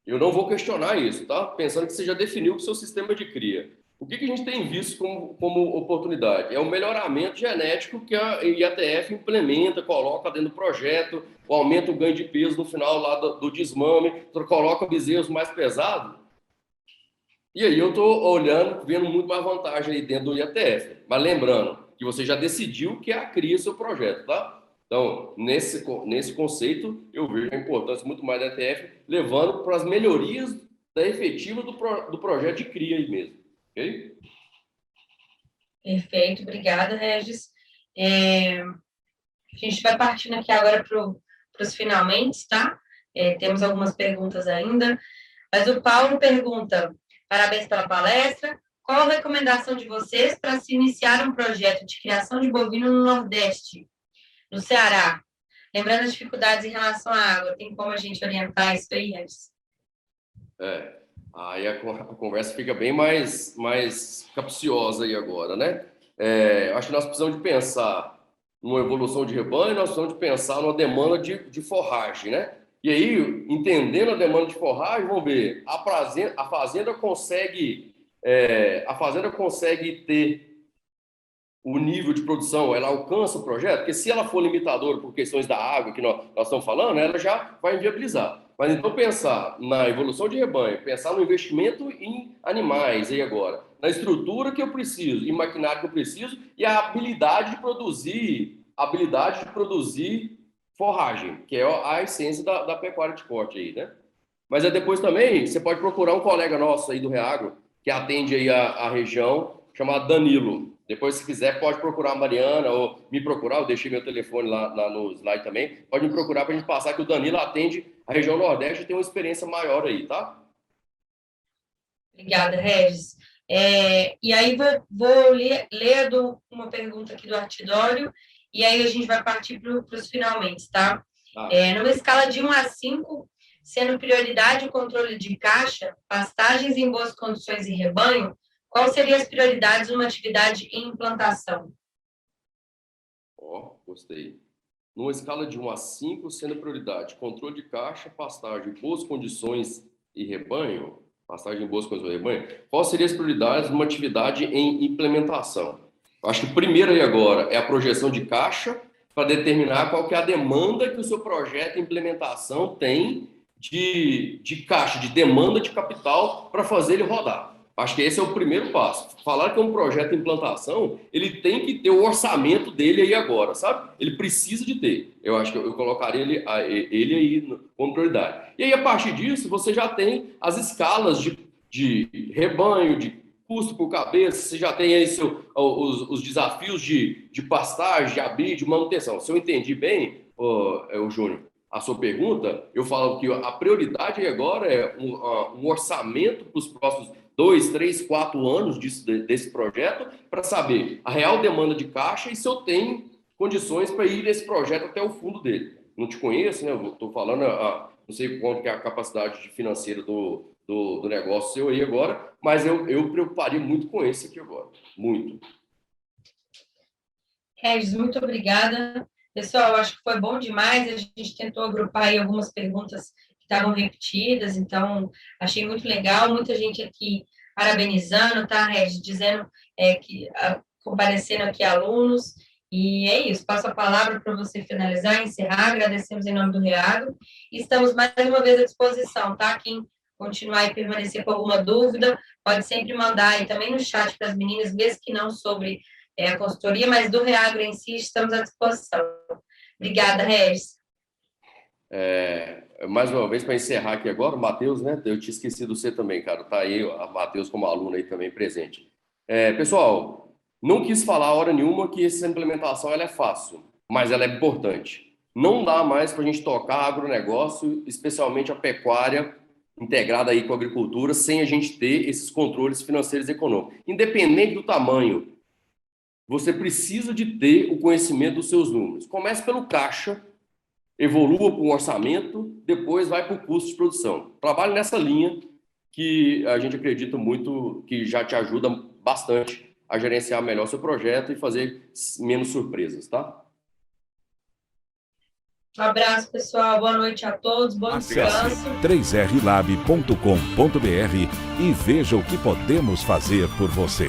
Eu não vou questionar isso, tá? Pensando que você já definiu que o seu sistema é de cria. O que a gente tem visto como oportunidade? É o melhoramento genético que a IATF implementa, coloca dentro do projeto, aumenta o ganho de peso no final lá do desmame, coloca bezerros mais pesados. E aí eu estou olhando, vendo muito mais vantagem aí dentro do IATF. Mas lembrando que você já decidiu que é a cria seu projeto, tá? Então, nesse conceito, eu vejo a importância muito mais da IATF, levando para as melhorias da efetiva do projeto de cria aí mesmo. Ok? Perfeito, obrigada, Regis. A gente vai partindo aqui agora para os finalmente, tá? Temos algumas perguntas ainda, mas o Paulo pergunta: parabéns pela palestra. Qual a recomendação de vocês para se iniciar um projeto de criação de bovino no Nordeste, no Ceará? Lembrando as dificuldades em relação à água, tem como a gente orientar isso aí, Regis? Aí a conversa fica bem mais capciosa aí agora, né? Acho que nós precisamos de pensar numa evolução de rebanho, nós precisamos de pensar numa demanda de forragem, né? E aí, entendendo a demanda de forragem, vamos ver, a fazenda consegue ter o nível de produção, ela alcança o projeto, porque se ela for limitadora por questões da água que nós estamos falando, ela já vai inviabilizar. Mas então pensar na evolução de rebanho, pensar no investimento em animais aí agora, na estrutura que eu preciso, em maquinário que eu preciso e a habilidade de produzir forragem, que é a essência da pecuária de corte aí, né? Mas depois também você pode procurar um colega nosso aí do Reagro, que atende aí a região, chamado Danilo. Depois, se quiser, pode procurar a Mariana ou me procurar, eu deixei meu telefone lá no slide também. Pode me procurar para a gente passar, que o Danilo atende a região Nordeste e tem uma experiência maior aí, tá? Obrigada, Regis. E aí vou ler uma pergunta aqui do Artidório, e aí a gente vai partir para os finalmente, tá? Numa escala de 1 a 5, sendo prioridade o controle de caixa, pastagens em boas condições e rebanho, quais seriam as prioridades numa atividade em implantação? Gostei. Numa escala de 1 a 5, sendo prioridade controle de caixa, pastagem em boas condições e rebanho, pastagem em boas condições e rebanho, quais seriam as prioridades numa atividade em implementação? Acho que primeiro aí agora é a projeção de caixa para determinar qual que é a demanda que o seu projeto de implementação tem de caixa, de demanda de capital para fazer ele rodar. Acho que esse é o primeiro passo. Falar que é um projeto de implantação, ele tem que ter o orçamento dele aí agora, sabe? Ele precisa de ter. Eu acho que eu colocaria ele aí como prioridade. E aí, a partir disso, você já tem as escalas de rebanho, de custo por cabeça, você já tem aí os desafios de pastagem, de abrir, de manutenção. Se eu entendi bem, o Júnior, a sua pergunta, eu falo que a prioridade agora é um orçamento para os próximos 2, 3, 4 anos desse projeto, para saber a real demanda de caixa e se eu tenho condições para ir nesse projeto até o fundo dele. Não te conheço, né? Eu estou falando, não sei quanto que é a capacidade financeira do negócio seu aí agora, mas eu preocuparia muito com esse aqui agora. Muito. Regis, muito obrigada. Pessoal, acho que foi bom demais. A gente tentou agrupar aí algumas perguntas que estavam repetidas, então achei muito legal. Muita gente aqui parabenizando, tá, Regis? Dizendo comparecendo aqui alunos. E é isso, passo a palavra para você finalizar, encerrar. Agradecemos em nome do REAGRO. E estamos mais uma vez à disposição, tá? Quem continuar e permanecer com alguma dúvida, pode sempre mandar aí também no chat para as meninas, mesmo que não sobre a consultoria, mas do REAGRO em si, estamos à disposição. Obrigada, Regis. Mais uma vez, para encerrar aqui agora, o Matheus, né? Eu tinha esquecido você também, cara. Tá aí, o Matheus como aluno aí também presente. Pessoal, não quis falar hora nenhuma que essa implementação ela é fácil, mas ela é importante. Não dá mais para a gente tocar agronegócio, especialmente a pecuária, integrada aí com a agricultura, sem a gente ter esses controles financeiros e econômicos. Independente do tamanho, você precisa de ter o conhecimento dos seus números. Comece pelo caixa, evolua para um orçamento, depois vai para o custo de produção. Trabalhe nessa linha que a gente acredita muito que já te ajuda bastante a gerenciar melhor seu projeto e fazer menos surpresas, tá? Um abraço, pessoal. Boa noite a todos. Bom descanso. 3rlab.com.br e veja o que podemos fazer por você.